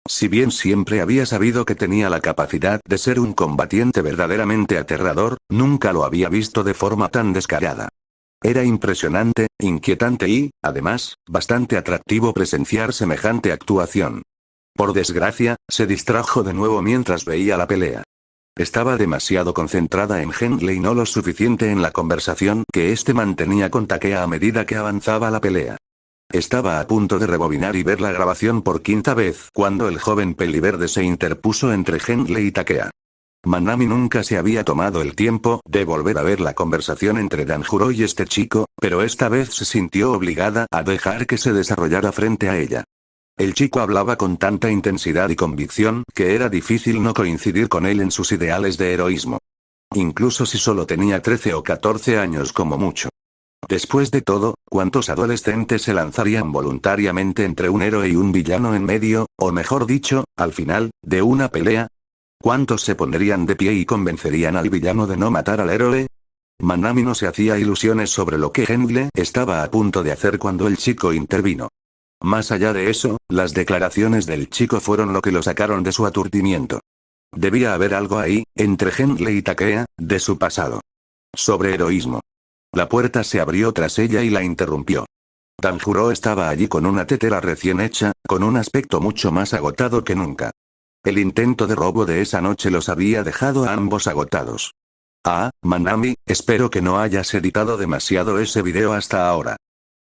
Si bien siempre había sabido que tenía la capacidad de ser un combatiente verdaderamente aterrador, nunca lo había visto de forma tan descarada. Era impresionante, inquietante y, además, bastante atractivo presenciar semejante actuación. Por desgracia, se distrajo de nuevo mientras veía la pelea. Estaba demasiado concentrada en Genle y no lo suficiente en la conversación que éste mantenía con Takea a medida que avanzaba la pelea. Estaba a punto de rebobinar y ver la grabación por quinta vez cuando el joven peliverde se interpuso entre Genle y Takea. Manami nunca se había tomado el tiempo de volver a ver la conversación entre Danjuro y este chico, pero esta vez se sintió obligada a dejar que se desarrollara frente a ella. El chico hablaba con tanta intensidad y convicción que era difícil no coincidir con él en sus ideales de heroísmo. Incluso si solo tenía 13 o 14 años como mucho. Después de todo, ¿cuántos adolescentes se lanzarían voluntariamente entre un héroe y un villano en medio, o mejor dicho, al final, de una pelea? ¿Cuántos se pondrían de pie y convencerían al villano de no matar al héroe? Manami no se hacía ilusiones sobre lo que Genle estaba a punto de hacer cuando el chico intervino. Más allá de eso, las declaraciones del chico fueron lo que lo sacaron de su aturdimiento. Debía haber algo ahí, entre Genle y Takea, de su pasado. Sobre heroísmo. La puerta se abrió tras ella y la interrumpió. Danjuro estaba allí con una tetera recién hecha, con un aspecto mucho más agotado que nunca. El intento de robo de esa noche los había dejado a ambos agotados. Ah, Manami, espero que no hayas editado demasiado ese video hasta ahora.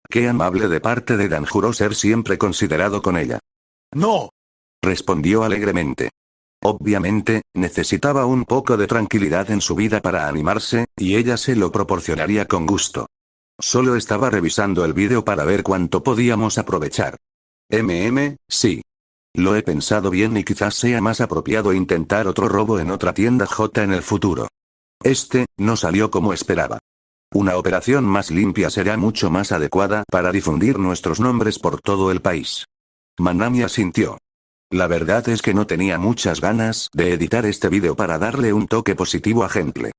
Qué amable de parte de Danjuro ser siempre considerado con ella. No. Respondió alegremente. Obviamente, necesitaba un poco de tranquilidad en su vida para animarse, y ella se lo proporcionaría con gusto. Solo estaba revisando el vídeo para ver cuánto podíamos aprovechar. Sí. Lo he pensado bien y quizás sea más apropiado intentar otro robo en otra tienda J en el futuro. No salió como esperaba. Una operación más limpia será mucho más adecuada para difundir nuestros nombres por todo el país. Manami asintió. La verdad es que no tenía muchas ganas de editar este vídeo para darle un toque positivo a Genle.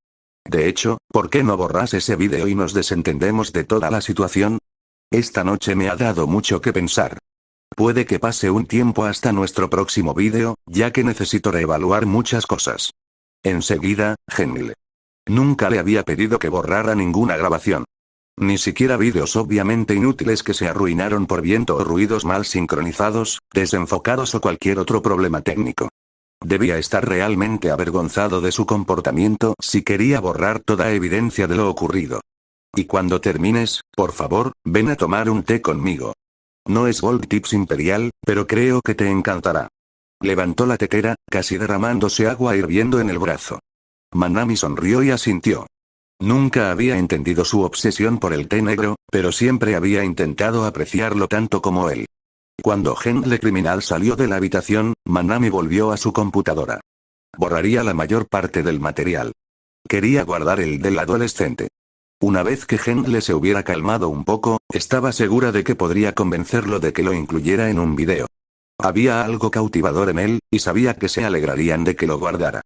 De hecho, ¿por qué no borras ese vídeo y nos desentendemos de toda la situación? Esta noche me ha dado mucho que pensar. Puede que pase un tiempo hasta nuestro próximo vídeo, ya que necesito reevaluar muchas cosas. Enseguida, Genle. Nunca le había pedido que borrara ninguna grabación. Ni siquiera vídeos obviamente inútiles que se arruinaron por viento o ruidos mal sincronizados, desenfocados o cualquier otro problema técnico. Debía estar realmente avergonzado de su comportamiento si quería borrar toda evidencia de lo ocurrido. Y cuando termines, por favor, ven a tomar un té conmigo. No es Gold Tips Imperial, pero creo que te encantará. Levantó la tetera, casi derramándose agua hirviendo en el brazo. Manami sonrió y asintió. Nunca había entendido su obsesión por el té negro, pero siempre había intentado apreciarlo tanto como él. Cuando Genle criminal salió de la habitación, Manami volvió a su computadora. Borraría la mayor parte del material. Quería guardar el del adolescente. Una vez que Genle se hubiera calmado un poco, estaba segura de que podría convencerlo de que lo incluyera en un video. Había algo cautivador en él, y sabía que se alegrarían de que lo guardara.